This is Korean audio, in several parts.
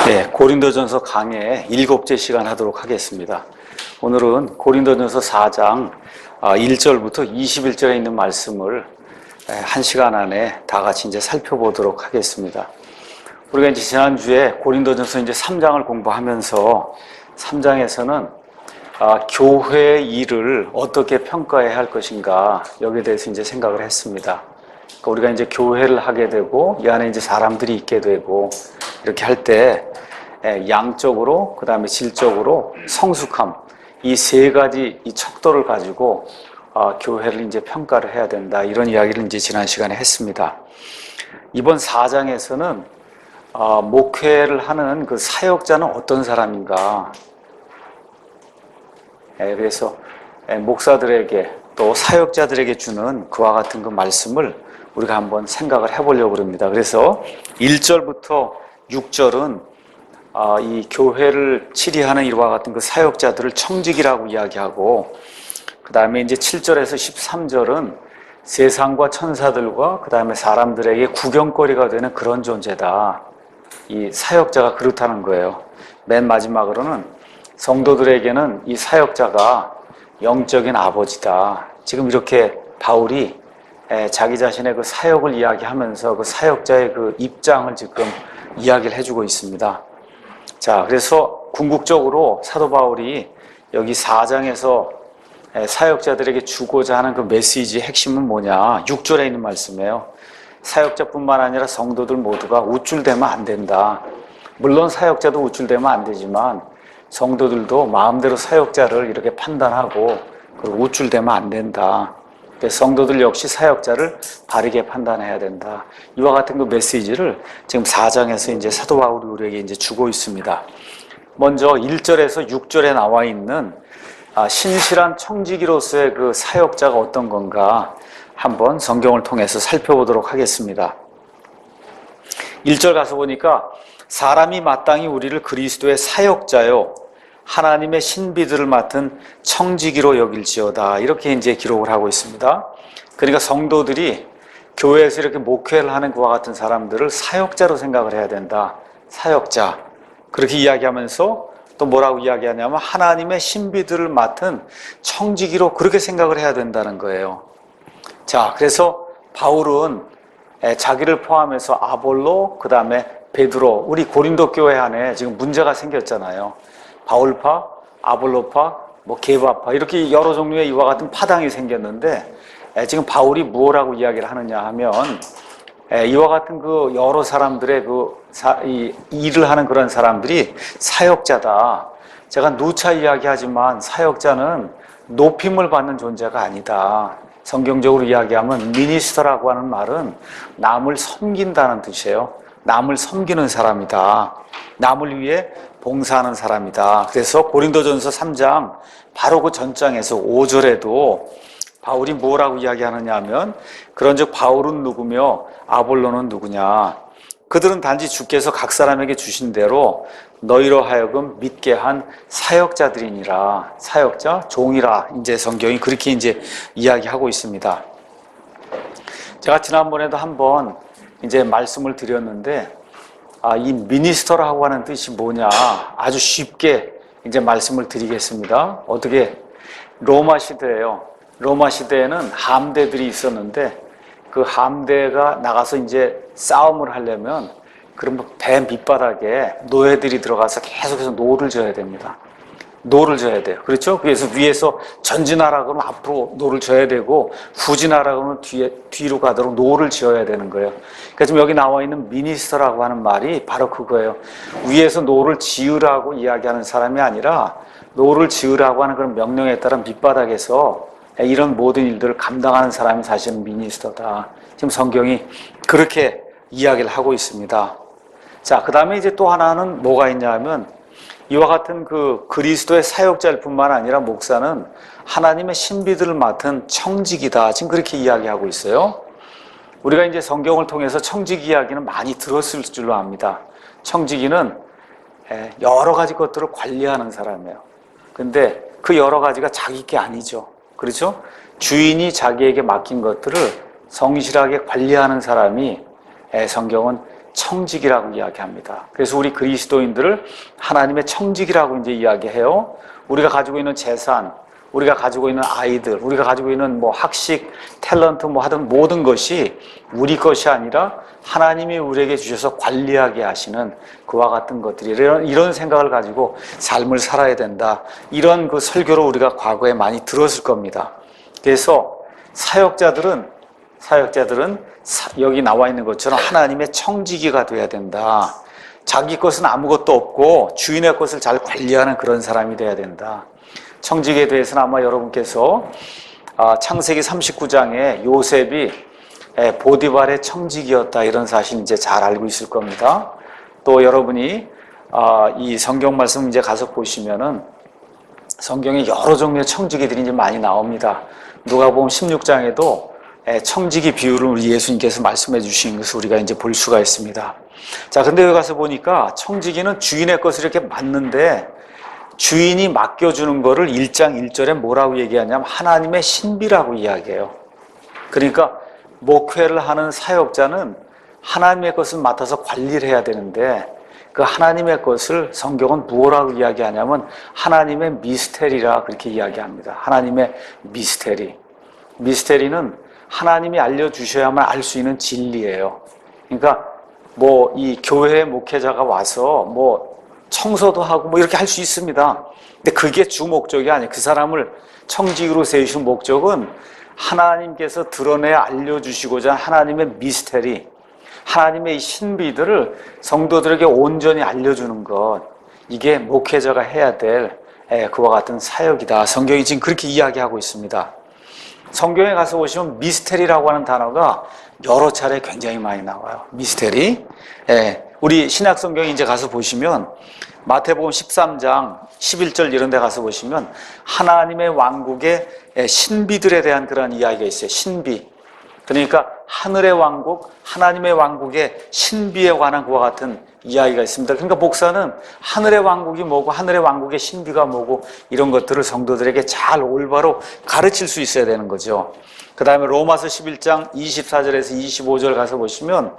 예, 고린도전서 강의 7째 시간 하도록 하겠습니다. 오늘은 고린도전서 4장 1절부터 21절에 있는 말씀을 1시간 안에 다 같이 이제 살펴보도록 하겠습니다. 우리가 이제 지난주에 고린도전서 이제 3장을 공부하면서 3장에서는 교회의 일을 어떻게 평가해야 할 것인가 여기에 대해서 이제 생각을 했습니다. 그러니까 우리가 이제 교회를 하게 되고 이 안에 이제 사람들이 있게 되고 이렇게 할 때 양적으로 그 다음에 질적으로 성숙함 이 세 가지 이 척도를 가지고 교회를 이제 평가를 해야 된다 이런 이야기를 이제 지난 시간에 했습니다. 이번 4장에서는 목회를 하는 그 사역자는 어떤 사람인가? 그래서 목사들에게 또 사역자들에게 주는 그와 같은 그 말씀을 우리가 한번 생각을 해보려고 합니다. 그래서 1절부터 6절은 이 교회를 치리하는 이와 같은 그 사역자들을 청직이라고 이야기하고, 그 다음에 이제 7절에서 13절은 세상과 천사들과 그 다음에 사람들에게 구경거리가 되는 그런 존재다. 이 사역자가 그렇다는 거예요. 맨 마지막으로는 성도들에게는 이 사역자가 영적인 아버지다. 지금 이렇게 바울이 자기 자신의 그 사역을 이야기하면서 그 사역자의 그 입장을 지금 이야기를 해주고 있습니다. 자, 그래서 궁극적으로 사도 바울이 여기 4장에서 사역자들에게 주고자 하는 그 메시지의 핵심은 뭐냐? 6절에 있는 말씀이에요. 사역자뿐만 아니라 성도들 모두가 우쭐대면 안 된다. 물론 사역자도 우쭐대면 안 되지만 성도들도 마음대로 사역자를 이렇게 판단하고 그리고 우쭐대면 안 된다. 성도들 역시 사역자를 바르게 판단해야 된다. 이와 같은 그 메시지를 지금 4장에서 이제 사도 바울이 우리에게 이제 주고 있습니다. 먼저 1절에서 6절에 나와 있는 신실한 청지기로서의 그 사역자가 어떤 건가 한번 성경을 통해서 살펴보도록 하겠습니다. 1절 가서 보니까 사람이 마땅히 우리를 그리스도의 사역자요 하나님의 신비들을 맡은 청지기로 여길지어다 이렇게 이제 기록을 하고 있습니다. 그러니까 성도들이 교회에서 이렇게 목회를 하는 그와 같은 사람들을 사역자로 생각을 해야 된다. 사역자 그렇게 이야기하면서 또 뭐라고 이야기하냐면 하나님의 신비들을 맡은 청지기로 그렇게 생각을 해야 된다는 거예요. 자, 그래서 바울은 자기를 포함해서 아볼로 그 다음에 베드로 우리 고린도 교회 안에 지금 문제가 생겼잖아요. 바울파, 아볼로파, 게바파 이렇게 여러 종류의 이와 같은 파당이 생겼는데 지금 바울이 무엇라고 이야기를 하느냐 하면 이와 같은 그 여러 사람들의 이 일을 하는 그런 사람들이 사역자다. 제가 누차 이야기하지만 사역자는 높임을 받는 존재가 아니다. 성경적으로 이야기하면 미니스터라고 하는 말은 남을 섬긴다는 뜻이에요. 남을 섬기는 사람이다. 남을 위해 봉사하는 사람이다. 그래서 고린도전서 3장 바로 그 전장에서 5절에도 바울이 뭐라고 이야기하느냐 하면 그런즉 바울은 누구며 아볼로는 누구냐 그들은 단지 주께서 각 사람에게 주신 대로 너희로 하여금 믿게 한 사역자들이니라. 사역자, 종이라 이제 성경이 그렇게 이제 이야기하고 있습니다. 제가 지난번에도 한번 이제 말씀을 드렸는데 이 미니스터라고 하는 뜻이 뭐냐 아주 쉽게 이제 말씀을 드리겠습니다. 어떻게 로마 시대예요. 로마 시대에는 함대들이 있었는데 그 함대가 나가서 이제 싸움을 하려면 그러면 배 밑바닥에 노예들이 들어가서 계속해서 노를 져야 됩니다. 노를 져야 돼요. 그렇죠? 그래서 위에서 전진하라 그러면 앞으로 노를 져야 되고 후진하라 그러면 뒤로 가도록 노를 지어야 되는 거예요. 그러니까 지금 여기 나와 있는 미니스터라고 하는 말이 바로 그거예요. 위에서 노를 지으라고 이야기하는 사람이 아니라 노를 지으라고 하는 그런 명령에 따른 밑바닥에서 이런 모든 일들을 감당하는 사람이 사실은 미니스터다. 지금 성경이 그렇게 이야기를 하고 있습니다. 자, 그 다음에 이제 또 하나는 뭐가 있냐 하면 이와 같은 그 그리스도의 사역자일 뿐만 아니라 목사는 하나님의 신비들을 맡은 청지기다. 지금 그렇게 이야기하고 있어요. 우리가 이제 성경을 통해서 청지기 이야기는 많이 들었을 줄로 압니다. 청지기는 여러 가지 것들을 관리하는 사람이에요. 근데 그 여러 가지가 자기 게 아니죠. 그렇죠? 주인이 자기에게 맡긴 것들을 성실하게 관리하는 사람이 성경은 청직이라고 이야기합니다. 그래서 우리 그리스도인들을 하나님의 청직이라고 이제 이야기해요. 우리가 가지고 있는 재산, 우리가 가지고 있는 아이들, 우리가 가지고 있는 뭐 학식, 탤런트 뭐 하던 모든 것이 우리 것이 아니라 하나님이 우리에게 주셔서 관리하게 하시는 그와 같은 것들이 이런 생각을 가지고 삶을 살아야 된다. 이런 그 설교를 우리가 과거에 많이 들었을 겁니다. 그래서 사역자들은 여기 나와 있는 것처럼 하나님의 청지기가 돼야 된다. 자기 것은 아무것도 없고 주인의 것을 잘 관리하는 그런 사람이 돼야 된다. 청지기에 대해서는 아마 여러분께서 창세기 39장에 요셉이 보디발의 청지기였다 이런 사실 이제 잘 알고 있을 겁니다. 또 여러분이 이 성경 말씀 이제 가서 보시면은 성경에 여러 종류의 청지기들이 이제 많이 나옵니다. 누가복음 16장에도 청지기 비유를 우리 예수님께서 말씀해 주신 것을 우리가 이제 볼 수가 있습니다. 자, 근데 여기 가서 보니까 청지기는 주인의 것을 이렇게 맡는데 주인이 맡겨주는 거를 1장 1절에 뭐라고 얘기하냐면 하나님의 신비라고 이야기해요. 그러니까 목회를 하는 사역자는 하나님의 것을 맡아서 관리를 해야 되는데 그 하나님의 것을 성경은 뭐라고 이야기하냐면 하나님의 미스테리라 그렇게 이야기합니다. 하나님의 미스테리. 미스테리는 하나님이 알려주셔야만 알 수 있는 진리예요. 그러니까 뭐 이 교회 목회자가 와서 뭐 청소도 하고 뭐 이렇게 할 수 있습니다. 근데 그게 주 목적이 아니에요. 그 사람을 청지기로 세우신 목적은 하나님께서 드러내 알려주시고자 하나님의 미스테리, 하나님의 이 신비들을 성도들에게 온전히 알려주는 것, 이게 목회자가 해야 될 그와 같은 사역이다. 성경이 지금 그렇게 이야기하고 있습니다. 성경에 가서 보시면 미스테리라고 하는 단어가 여러 차례 굉장히 많이 나와요. 미스테리. 우리 신약 성경에 이제 가서 보시면 마태복음 13장 11절 이런 데 가서 보시면 하나님의 왕국의 신비들에 대한 그런 이야기가 있어요. 신비. 그러니까 하늘의 왕국, 하나님의 왕국의 신비에 관한 그와 같은 이야기가 있습니다. 그러니까 목사는 하늘의 왕국이 뭐고 하늘의 왕국의 신비가 뭐고 이런 것들을 성도들에게 잘 올바로 가르칠 수 있어야 되는 거죠. 그 다음에 로마서 11장 24절에서 25절 가서 보시면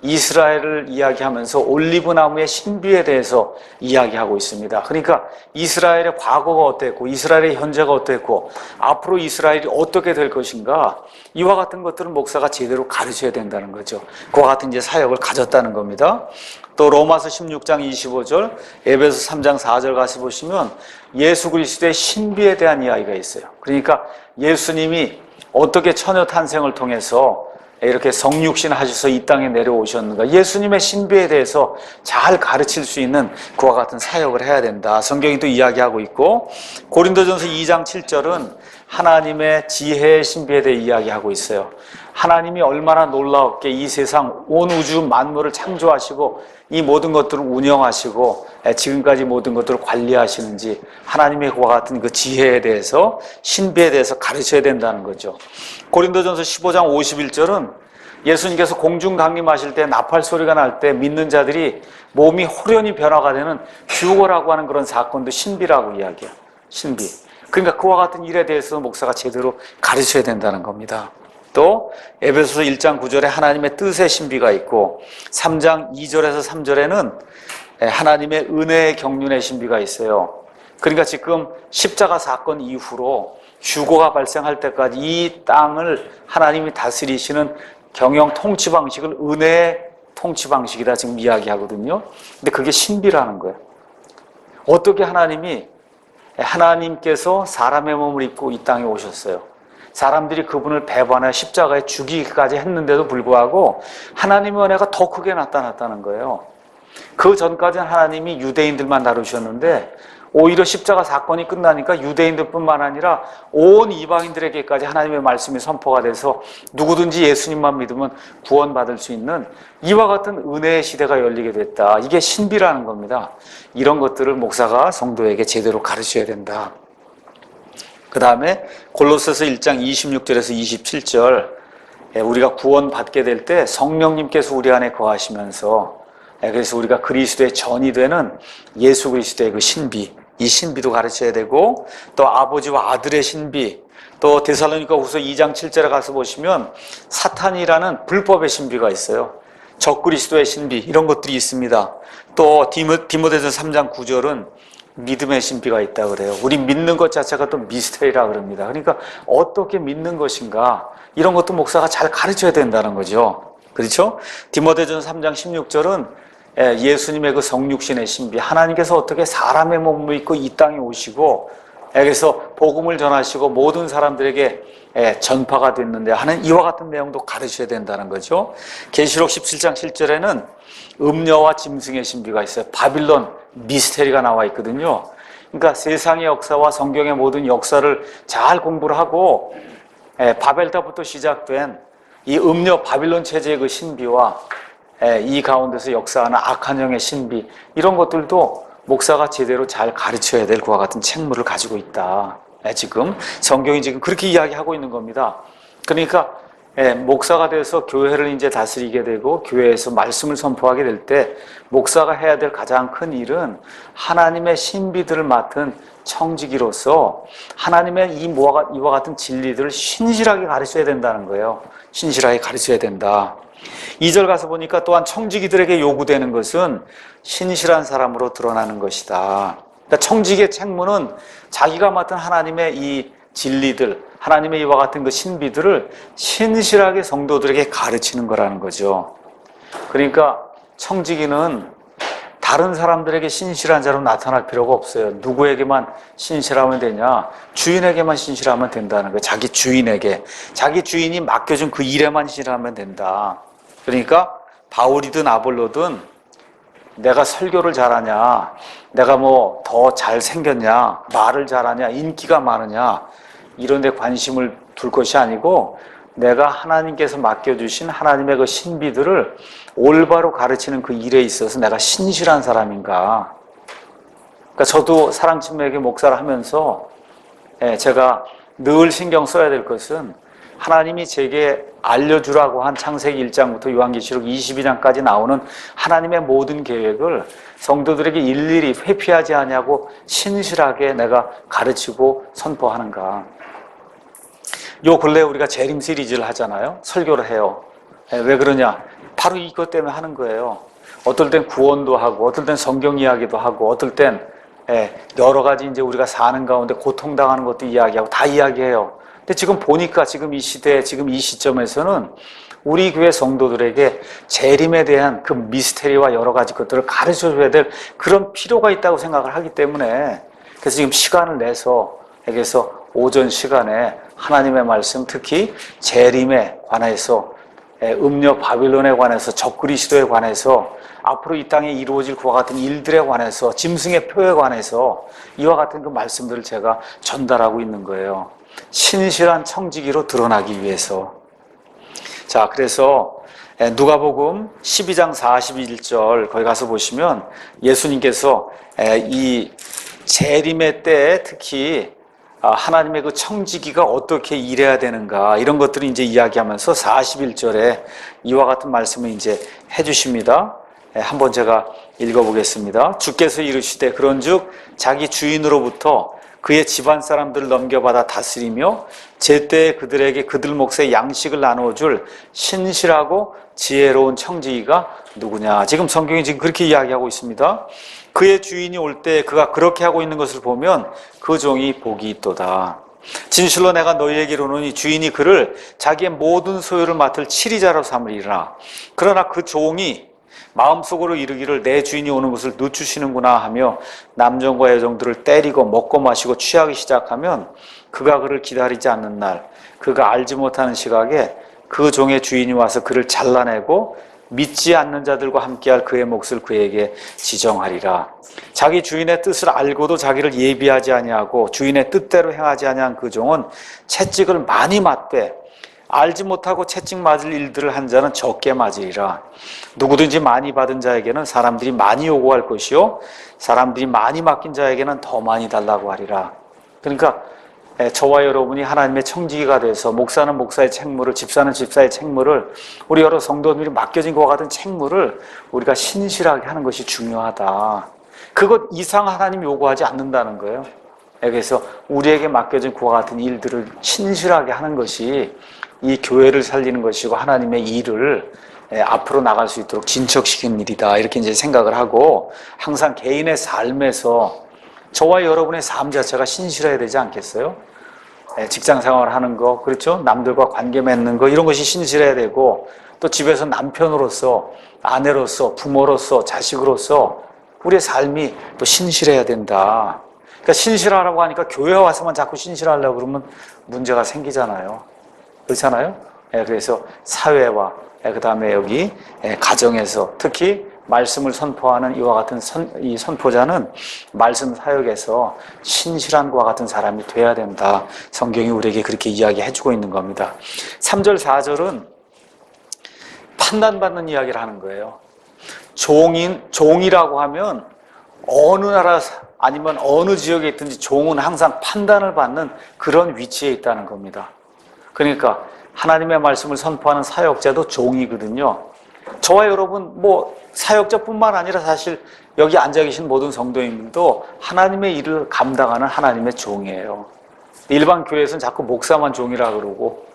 이스라엘을 이야기하면서 올리브 나무의 신비에 대해서 이야기하고 있습니다. 그러니까 이스라엘의 과거가 어땠고 이스라엘의 현재가 어땠고 앞으로 이스라엘이 어떻게 될 것인가, 이와 같은 것들을 목사가 제대로 가르쳐야 된다는 거죠. 그와 같은 이제 사역을 가졌다는 겁니다. 또 로마서 16장 25절, 에베소 3장 4절 가서 보시면 예수 그리스도의 신비에 대한 이야기가 있어요. 그러니까 예수님이 어떻게 처녀 탄생을 통해서 이렇게 성육신 하셔서 이 땅에 내려오셨는가, 예수님의 신비에 대해서 잘 가르칠 수 있는 그와 같은 사역을 해야 된다. 성경이 또 이야기하고 있고, 고린도전서 2장 7절은 하나님의 지혜의 신비에 대해 이야기하고 있어요. 하나님이 얼마나 놀라웠게 이 세상 온 우주 만물을 창조하시고 이 모든 것들을 운영하시고 지금까지 모든 것들을 관리하시는지 하나님의 그와 같은 그 지혜에 대해서, 신비에 대해서 가르쳐야 된다는 거죠. 고린도전서 15장 51절은 예수님께서 공중 강림하실 때 나팔 소리가 날 때 믿는 자들이 몸이 호련히 변화가 되는 휴거라고 하는 그런 사건도 신비라고 이야기해요. 신비. 그러니까 그와 같은 일에 대해서 목사가 제대로 가르쳐야 된다는 겁니다. 또 에베소서 1장 9절에 하나님의 뜻의 신비가 있고 3장 2절에서 3절에는 하나님의 은혜의 경륜의 신비가 있어요. 그러니까 지금 십자가 사건 이후로 휴거가 발생할 때까지 이 땅을 하나님이 다스리시는 경영 통치 방식을 은혜의 통치 방식이다 지금 이야기하거든요. 근데 그게 신비라는 거예요. 어떻게 하나님께서 사람의 몸을 입고 이 땅에 오셨어요. 사람들이 그분을 배반해 십자가에 죽이기까지 했는데도 불구하고 하나님의 은혜가 더 크게 나타났다는 거예요. 그 전까지는 하나님이 유대인들만 다루셨는데 오히려 십자가 사건이 끝나니까 유대인들뿐만 아니라 온 이방인들에게까지 하나님의 말씀이 선포가 돼서 누구든지 예수님만 믿으면 구원받을 수 있는 이와 같은 은혜의 시대가 열리게 됐다. 이게 신비라는 겁니다. 이런 것들을 목사가 성도에게 제대로 가르쳐야 된다. 그 다음에 골로새서 1장 26절에서 27절, 우리가 구원받게 될 때 성령님께서 우리 안에 거하시면서 그래서 우리가 그리스도의 전이 되는 예수 그리스도의 그 신비, 이 신비도 가르쳐야 되고, 또 아버지와 아들의 신비, 또 데살로니가 후서 2장 7절에 가서 보시면 사탄이라는 불법의 신비가 있어요. 적그리스도의 신비 이런 것들이 있습니다. 또 디모데전서 3장 9절은 믿음의 신비가 있다 그래요. 우리 믿는 것 자체가 또 미스테리라 그럽니다. 그러니까 어떻게 믿는 것인가 이런 것도 목사가 잘 가르쳐야 된다는 거죠. 그렇죠? 디모데전서 3장 16절은 예수님의 그 성육신의 신비, 하나님께서 어떻게 사람의 몸을 입고 이 땅에 오시고 그래서 복음을 전하시고 모든 사람들에게 전파가 됐는데 하는 이와 같은 내용도 가르쳐야 된다는 거죠. 계시록 17장 7절에는 음녀와 짐승의 신비가 있어요. 바빌론 미스테리가 나와 있거든요. 그러니까 세상의 역사와 성경의 모든 역사를 잘 공부를 하고 바벨탑부터 시작된 이 음녀 바빌론 체제의 그 신비와 이 가운데서 역사하는 악한 영의 신비 이런 것들도 목사가 제대로 잘 가르쳐야 될 그와 같은 책무를 가지고 있다. 지금 성경이 지금 그렇게 이야기하고 있는 겁니다. 그러니까 목사가 돼서 교회를 이제 다스리게 되고 교회에서 말씀을 선포하게 될 때 목사가 해야 될 가장 큰 일은 하나님의 신비들을 맡은 청지기로서 하나님의 이와 같은 진리들을 신실하게 가르쳐야 된다는 거예요. 신실하게 가르쳐야 된다. 2절 가서 보니까 또한 청지기들에게 요구되는 것은 신실한 사람으로 드러나는 것이다. 그러니까 청지기의 책무는 자기가 맡은 하나님의 이 진리들, 하나님의 이와 같은 그 신비들을 신실하게 성도들에게 가르치는 거라는 거죠. 그러니까 청지기는 다른 사람들에게 신실한 자로 나타날 필요가 없어요. 누구에게만 신실하면 되냐? 주인에게만 신실하면 된다는 거예요. 자기 주인에게. 자기 주인이 맡겨준 그 일에만 신실하면 된다. 그러니까 바울이든 아볼로든 내가 설교를 잘하냐, 내가 뭐 더 잘생겼냐, 말을 잘하냐, 인기가 많으냐 이런 데 관심을 둘 것이 아니고 내가 하나님께서 맡겨주신 하나님의 그 신비들을 올바로 가르치는 그 일에 있어서 내가 신실한 사람인가. 그러니까 저도 사랑침매에게 목사를 하면서 제가 늘 신경 써야 될 것은 하나님이 제게 알려주라고 한 창세기 1장부터 요한계시록 22장까지 나오는 하나님의 모든 계획을 성도들에게 일일이 회피하지 않냐고 신실하게 내가 가르치고 선포하는가. 요 근래 우리가 재림 시리즈를 하잖아요. 설교를 해요. 왜 그러냐? 바로 이것 때문에 하는 거예요. 어떨 땐 구원도 하고, 어떨 땐 성경 이야기도 하고, 어떨 땐 여러 가지 이제 우리가 사는 가운데 고통당하는 것도 이야기하고 다 이야기해요. 근데 지금 보니까 지금 이 시대, 지금 이 시점에서는 우리 교회 성도들에게 재림에 대한 그 미스테리와 여러 가지 것들을 가르쳐줘야 될 그런 필요가 있다고 생각을 하기 때문에 그래서 지금 시간을 내서 여기서 오전 시간에 하나님의 말씀, 특히 재림에 관해서 음녀 바빌론에 관해서 적그리스도에 관해서 앞으로 이 땅에 이루어질 그와 같은 일들에 관해서 짐승의 표에 관해서 이와 같은 그 말씀들을 제가 전달하고 있는 거예요. 신실한 청지기로 드러나기 위해서. 자, 그래서 누가복음 12장 41절 거기 가서 보시면 예수님께서 이 재림의 때에 특히 하나님의 그 청지기가 어떻게 일해야 되는가 이런 것들을 이제 이야기하면서 41절에 이와 같은 말씀을 이제 해주십니다. 한번 제가 읽어보겠습니다. 주께서 이르시되 그런즉 자기 주인으로부터 그의 집안 사람들을 넘겨받아 다스리며 제때에 그들에게 그들 몫의 양식을 나누어줄 신실하고 지혜로운 청지기가 누구냐. 지금 성경이 지금 그렇게 이야기하고 있습니다. 그의 주인이 올 때 그가 그렇게 하고 있는 것을 보면 그 종이 복이 있도다. 진실로 내가 너희에게 이르노니 주인이 그를 자기의 모든 소유를 맡을 치리자로 삼으리라. 그러나 그 종이 마음속으로 이르기를 내 주인이 오는 것을 늦추시는구나 하며 남종과 여종들을 때리고 먹고 마시고 취하기 시작하면 그가 그를 기다리지 않는 날 그가 알지 못하는 시각에 그 종의 주인이 와서 그를 잘라내고 믿지 않는 자들과 함께할 그의 몫을 그에게 지정하리라. 자기 주인의 뜻을 알고도 자기를 예비하지 아니하고 주인의 뜻대로 행하지 아니한 그 종은 채찍을 많이 맞되 알지 못하고 채찍 맞을 일들을 한 자는 적게 맞으리라. 누구든지 많이 받은 자에게는 사람들이 많이 요구할 것이요 사람들이 많이 맡긴 자에게는 더 많이 달라고 하리라. 그러니까 저와 여러분이 하나님의 청지기가 돼서 목사는 목사의 책무를, 집사는 집사의 책무를, 우리 여러 성도들이 맡겨진 것과 같은 책무를 우리가 신실하게 하는 것이 중요하다. 그것 이상 하나님 요구하지 않는다는 거예요. 그래서 우리에게 맡겨진 그와 같은 일들을 신실하게 하는 것이 이 교회를 살리는 것이고 하나님의 일을 앞으로 나갈 수 있도록 진척시키는 일이다. 이렇게 이제 생각을 하고 항상 개인의 삶에서 저와 여러분의 삶 자체가 신실해야 되지 않겠어요? 직장 생활을 하는 거, 그렇죠? 남들과 관계 맺는 거, 이런 것이 신실해야 되고, 또 집에서 남편으로서, 아내로서, 부모로서, 자식으로서 우리의 삶이 또 신실해야 된다. 그러니까 신실하라고 하니까 교회 와서만 자꾸 신실하려고 그러면 문제가 생기잖아요. 그렇잖아요? 그래서 사회와 그 다음에 여기 가정에서 특히 말씀을 선포하는 이와 같은 이 선포자는 말씀 사역에서 신실한 것과 같은 사람이 돼야 된다. 성경이 우리에게 그렇게 이야기해주고 있는 겁니다. 3절, 4절은 판단받는 이야기를 하는 거예요. 종이라고 하면 어느 나라 아니면 어느 지역에 있든지 종은 항상 판단을 받는 그런 위치에 있다는 겁니다. 그러니까 하나님의 말씀을 선포하는 사역자도 종이거든요. 저와 여러분 사역자뿐만 아니라 사실 여기 앉아 계신 모든 성도님들도 하나님의 일을 감당하는 하나님의 종이에요. 일반 교회에서는 자꾸 목사만 종이라 그러고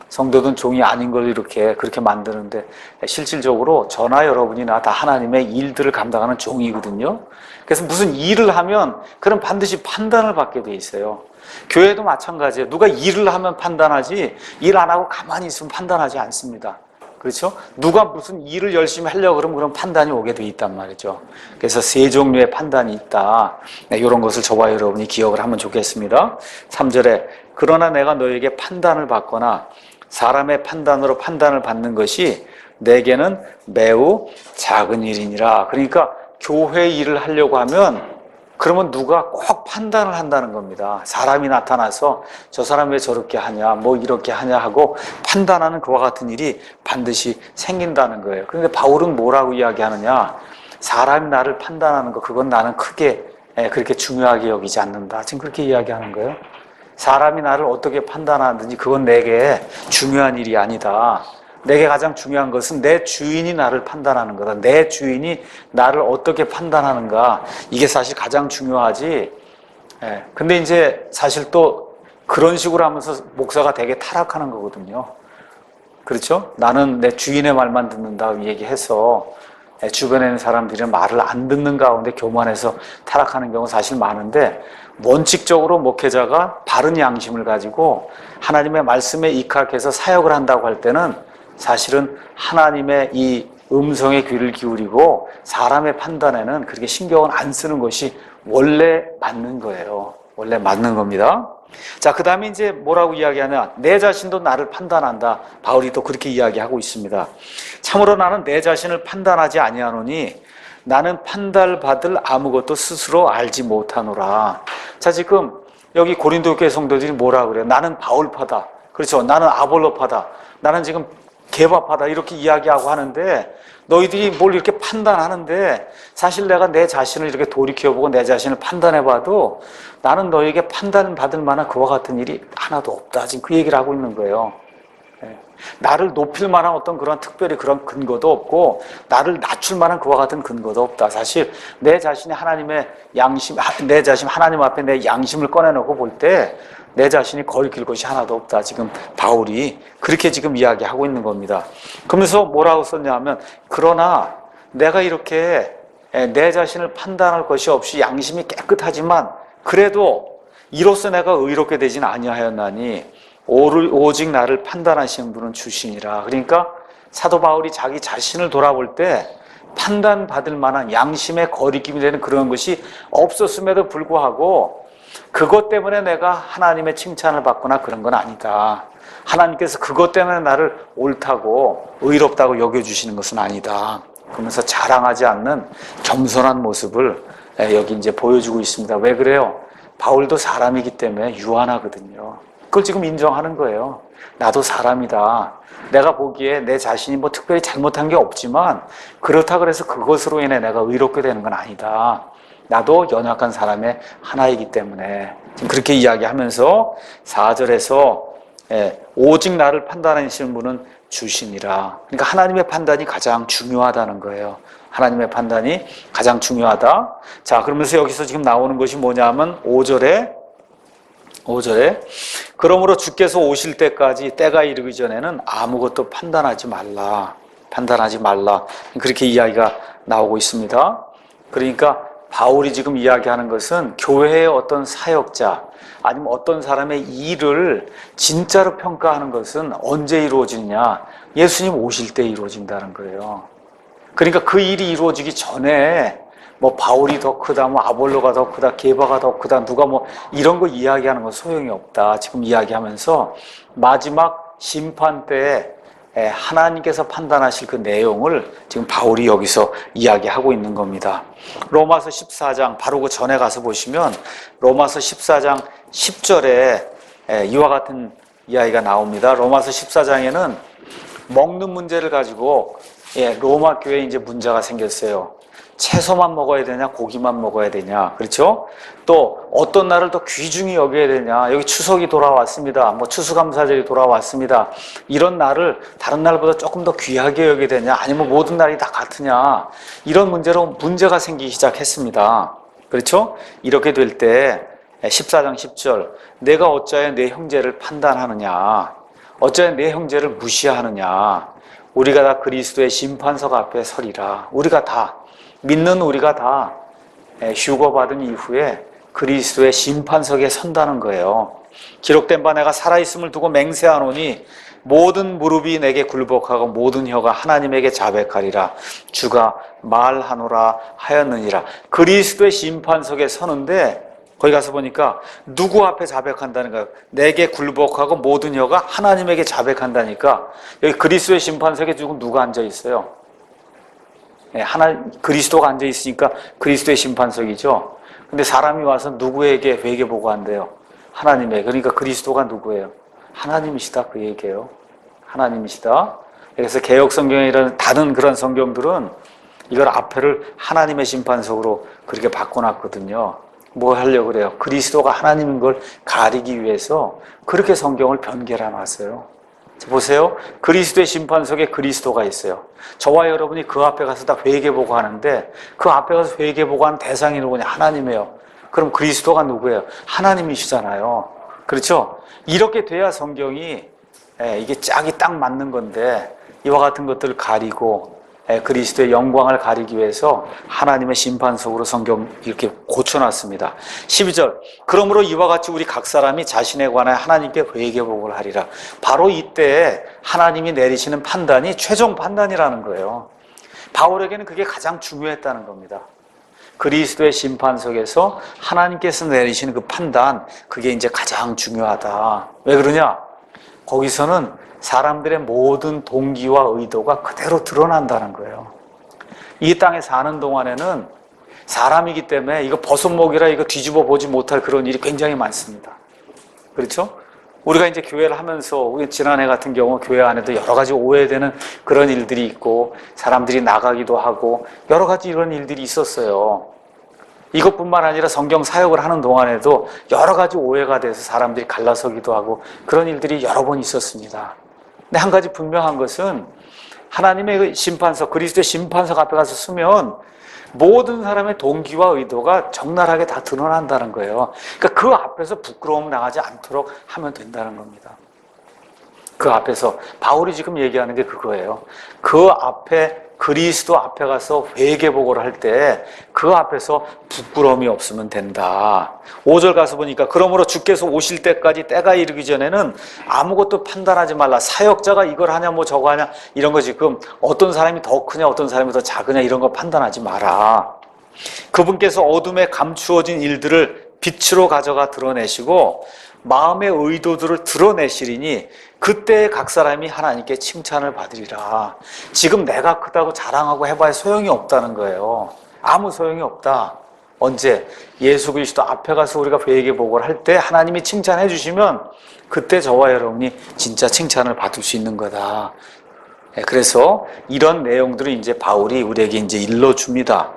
성도는 종이 아닌 걸 그렇게 만드는데 실질적으로 저나 여러분이나 다 하나님의 일들을 감당하는 종이거든요. 그래서 무슨 일을 하면 그럼 반드시 판단을 받게 돼 있어요. 교회도 마찬가지예요. 누가 일을 하면 판단하지 일 안 하고 가만히 있으면 판단하지 않습니다. 그렇죠? 누가 무슨 일을 열심히 하려고 그러면 그런 판단이 오게 돼 있단 말이죠. 그래서 세 종류의 판단이 있다. 이런 것을 저와 여러분이 기억을 하면 좋겠습니다. 3절에 그러나 내가 너에게 판단을 받거나 사람의 판단으로 판단을 받는 것이 내게는 매우 작은 일이니라. 그러니까 교회 일을 하려고 하면 그러면 누가 꼭 판단을 한다는 겁니다. 사람이 나타나서 저 사람 왜 저렇게 하냐, 이렇게 하냐 하고 판단하는 그와 같은 일이 반드시 생긴다는 거예요. 그런데 바울은 뭐라고 이야기하느냐? 사람이 나를 판단하는 거, 그건 나는 크게 그렇게 중요하게 여기지 않는다. 지금 그렇게 이야기하는 거예요. 사람이 나를 어떻게 판단하든지 그건 내게 중요한 일이 아니다. 내게 가장 중요한 것은 내 주인이 나를 판단하는 거다. 내 주인이 나를 어떻게 판단하는가. 이게 사실 가장 중요하지. 근데 이제 사실 또 그런 식으로 하면서 목사가 되게 타락하는 거거든요. 그렇죠? 나는 내 주인의 말만 듣는다고 얘기해서 주변에 있는 사람들이 말을 안 듣는 가운데 교만해서 타락하는 경우 사실 많은데 원칙적으로 목회자가 바른 양심을 가지고 하나님의 말씀에 입각해서 사역을 한다고 할 때는 사실은 하나님의 이 음성에 귀를 기울이고 사람의 판단에는 그렇게 신경을 안 쓰는 것이 원래 맞는 거예요. 원래 맞는 겁니다. 자, 그 다음에 이제 뭐라고 이야기하냐? 내 자신도 나를 판단한다. 바울이 또 그렇게 이야기하고 있습니다. 참으로 나는 내 자신을 판단하지 아니하노니 나는 판단받을 아무것도 스스로 알지 못하노라. 자, 지금 여기 고린도 교회 성도들이 뭐라 그래요? 나는 바울파다. 그렇죠? 나는 아볼로파다. 나는 지금 개바파다. 이렇게 이야기하고 하는데 너희들이 뭘 이렇게 판단하는데 사실 내가 내 자신을 이렇게 돌이켜보고 내 자신을 판단해봐도 나는 너에게 판단받을 만한 그와 같은 일이 하나도 없다. 지금 그 얘기를 하고 있는 거예요. 나를 높일 만한 어떤 그런 특별히 그런 근거도 없고 나를 낮출 만한 그와 같은 근거도 없다. 사실 내 자신이 하나님의 양심, 내 자신 하나님 앞에 내 양심을 꺼내놓고 볼 때 내 자신이 거리낄 것이 하나도 없다. 지금 바울이 그렇게 지금 이야기하고 있는 겁니다. 그러면서 뭐라고 썼냐면 그러나 내가 이렇게 내 자신을 판단할 것이 없이 양심이 깨끗하지만 그래도 이로써 내가 의롭게 되진 아니하였나니 오직 나를 판단하시는 분은 주시니라. 그러니까 사도 바울이 자기 자신을 돌아볼 때 판단받을 만한 양심의 거리낌이 되는 그런 것이 없었음에도 불구하고 그것 때문에 내가 하나님의 칭찬을 받거나 그런 건 아니다. 하나님께서 그것 때문에 나를 옳다고 의롭다고 여겨주시는 것은 아니다. 그러면서 자랑하지 않는 겸손한 모습을 여기 이제 보여주고 있습니다. 왜 그래요? 바울도 사람이기 때문에 유한하거든요. 그걸 지금 인정하는 거예요. 나도 사람이다. 내가 보기에 내 자신이 특별히 잘못한 게 없지만 그렇다 그래서 그것으로 인해 내가 의롭게 되는 건 아니다. 나도 연약한 사람의 하나이기 때문에 지금 그렇게 이야기하면서 4절에서 오직 나를 판단하시는 분은 주시니라. 그러니까 하나님의 판단이 가장 중요하다는 거예요. 하나님의 판단이 가장 중요하다. 자, 그러면서 여기서 지금 나오는 것이 뭐냐면 5절에 그러므로 주께서 오실 때까지 때가 이르기 전에는 아무것도 판단하지 말라. 판단하지 말라. 그렇게 이야기가 나오고 있습니다. 그러니까 바울이 지금 이야기하는 것은 교회의 어떤 사역자 아니면 어떤 사람의 일을 진짜로 평가하는 것은 언제 이루어지느냐? 예수님 오실 때 이루어진다는 거예요. 그러니까 그 일이 이루어지기 전에 뭐 바울이 더 크다, 뭐 아볼로가 더 크다, 게바가 더 크다, 누가 뭐 이런 거 이야기하는 건 소용이 없다. 지금 이야기하면서 마지막 심판 때에 하나님께서 판단하실 그 내용을 지금 바울이 여기서 이야기하고 있는 겁니다. 로마서 14장 바로 그 전에 가서 보시면 로마서 14장 10절에 이와 같은 이야기가 나옵니다. 로마서 14장에는 먹는 문제를 가지고 로마 교회에 이제 문제가 생겼어요. 채소만 먹어야 되냐, 고기만 먹어야 되냐, 그렇죠? 또 어떤 날을 더 귀중히 여겨야 되냐, 여기 추석이 돌아왔습니다. 뭐 추수감사절이 돌아왔습니다. 이런 날을 다른 날보다 조금 더 귀하게 여겨야 되냐, 아니면 모든 날이 다 같으냐, 이런 문제로 문제가 생기기 시작했습니다. 그렇죠? 이렇게 될 때 14장 10절, 내가 어찌하여 내 형제를 판단하느냐, 어찌하여 내 형제를 무시하느냐, 우리가 다 그리스도의 심판석 앞에 서리라. 우리가 다 믿는 우리가 다 휴거받은 이후에 그리스도의 심판석에 선다는 거예요. 기록된 바 내가 살아있음을 두고 맹세하노니 모든 무릎이 내게 굴복하고 모든 혀가 하나님에게 자백하리라. 주가 말하노라 하였느니라. 그리스도의 심판석에 서는데 거기 가서 보니까 누구 앞에 자백한다는 거예요? 내게 굴복하고 모든 혀가 하나님에게 자백한다니까 여기 그리스도의 심판석에 지금 누가 앉아 있어요? 그리스도가 앉아 있으니까 그리스도의 심판석이죠. 근데 사람이 와서 누구에게 회개 보고한대요? 하나님에게. 그러니까 그리스도가 누구예요? 하나님이시다 그 얘기예요. 하나님이시다. 그래서 개역 성경에 이런 다른 그런 성경들은 이걸 앞에를 하나님의 심판석으로 그렇게 바꿔놨거든요. 뭐 하려고 그래요? 그리스도가 하나님인 걸 가리기 위해서 그렇게 성경을 변개해 놨어요. 보세요. 그리스도의 심판석에 그리스도가 있어요. 저와 여러분이 그 앞에 가서 다 회개보고 하는데 그 앞에 가서 회개보고 하는 대상이 누구냐? 하나님이에요. 그럼 그리스도가 누구예요? 하나님이시잖아요. 그렇죠? 이렇게 돼야 성경이 이게 짝이 딱 맞는 건데 이와 같은 것들을 가리고 그리스도의 영광을 가리기 위해서 하나님의 심판석으로 성경 이렇게 고쳐놨습니다. 12절 그러므로 이와 같이 우리 각 사람이 자신에 관하여 하나님께 회개복을 하리라. 바로 이때 하나님이 내리시는 판단이 최종 판단이라는 거예요. 바울에게는 그게 가장 중요했다는 겁니다. 그리스도의 심판석에서 하나님께서 내리시는 그 판단, 그게 이제 가장 중요하다. 왜 그러냐? 거기서는 사람들의 모든 동기와 의도가 그대로 드러난다는 거예요. 이 땅에 사는 동안에는 사람이기 때문에 이거 버섯목이라 이거 뒤집어 보지 못할 그런 일이 굉장히 많습니다. 그렇죠? 우리가 이제 교회를 하면서 우리 지난해 같은 경우 교회 안에도 여러 가지 오해되는 그런 일들이 있고 사람들이 나가기도 하고 여러 가지 이런 일들이 있었어요. 이것뿐만 아니라 성경 사역을 하는 동안에도 여러 가지 오해가 돼서 사람들이 갈라서기도 하고 그런 일들이 여러 번 있었습니다. 근데 한 가지 분명한 것은 하나님의 심판석, 그리스도의 심판석 앞에 가서 서면 모든 사람의 동기와 의도가 적나라하게 다 드러난다는 거예요. 그러니까 그 앞에서 부끄러움 당하지 않도록 하면 된다는 겁니다. 그 앞에서 바울이 지금 얘기하는 게 그거예요. 그 앞에 그리스도 앞에 가서 회개복을 할 때 그 앞에서 부끄러움이 없으면 된다. 5절 가서 보니까 그러므로 주께서 오실 때까지 때가 이르기 전에는 아무것도 판단하지 말라. 사역자가 이걸 하냐 뭐 저거 하냐 이런 거 지금 어떤 사람이 더 크냐 어떤 사람이 더 작으냐 이런 거 판단하지 마라. 그분께서 어둠에 감추어진 일들을 빛으로 가져가 드러내시고 마음의 의도들을 드러내시리니 그때 각 사람이 하나님께 칭찬을 받으리라. 지금 내가 크다고 자랑하고 해봐야 소용이 없다는 거예요. 아무 소용이 없다. 언제? 예수 그리스도 앞에 가서 우리가 회개복을 할 때 하나님이 칭찬해 주시면 그때 저와 여러분이 진짜 칭찬을 받을 수 있는 거다. 그래서 이런 내용들을 이제 바울이 우리에게 이제 일러줍니다.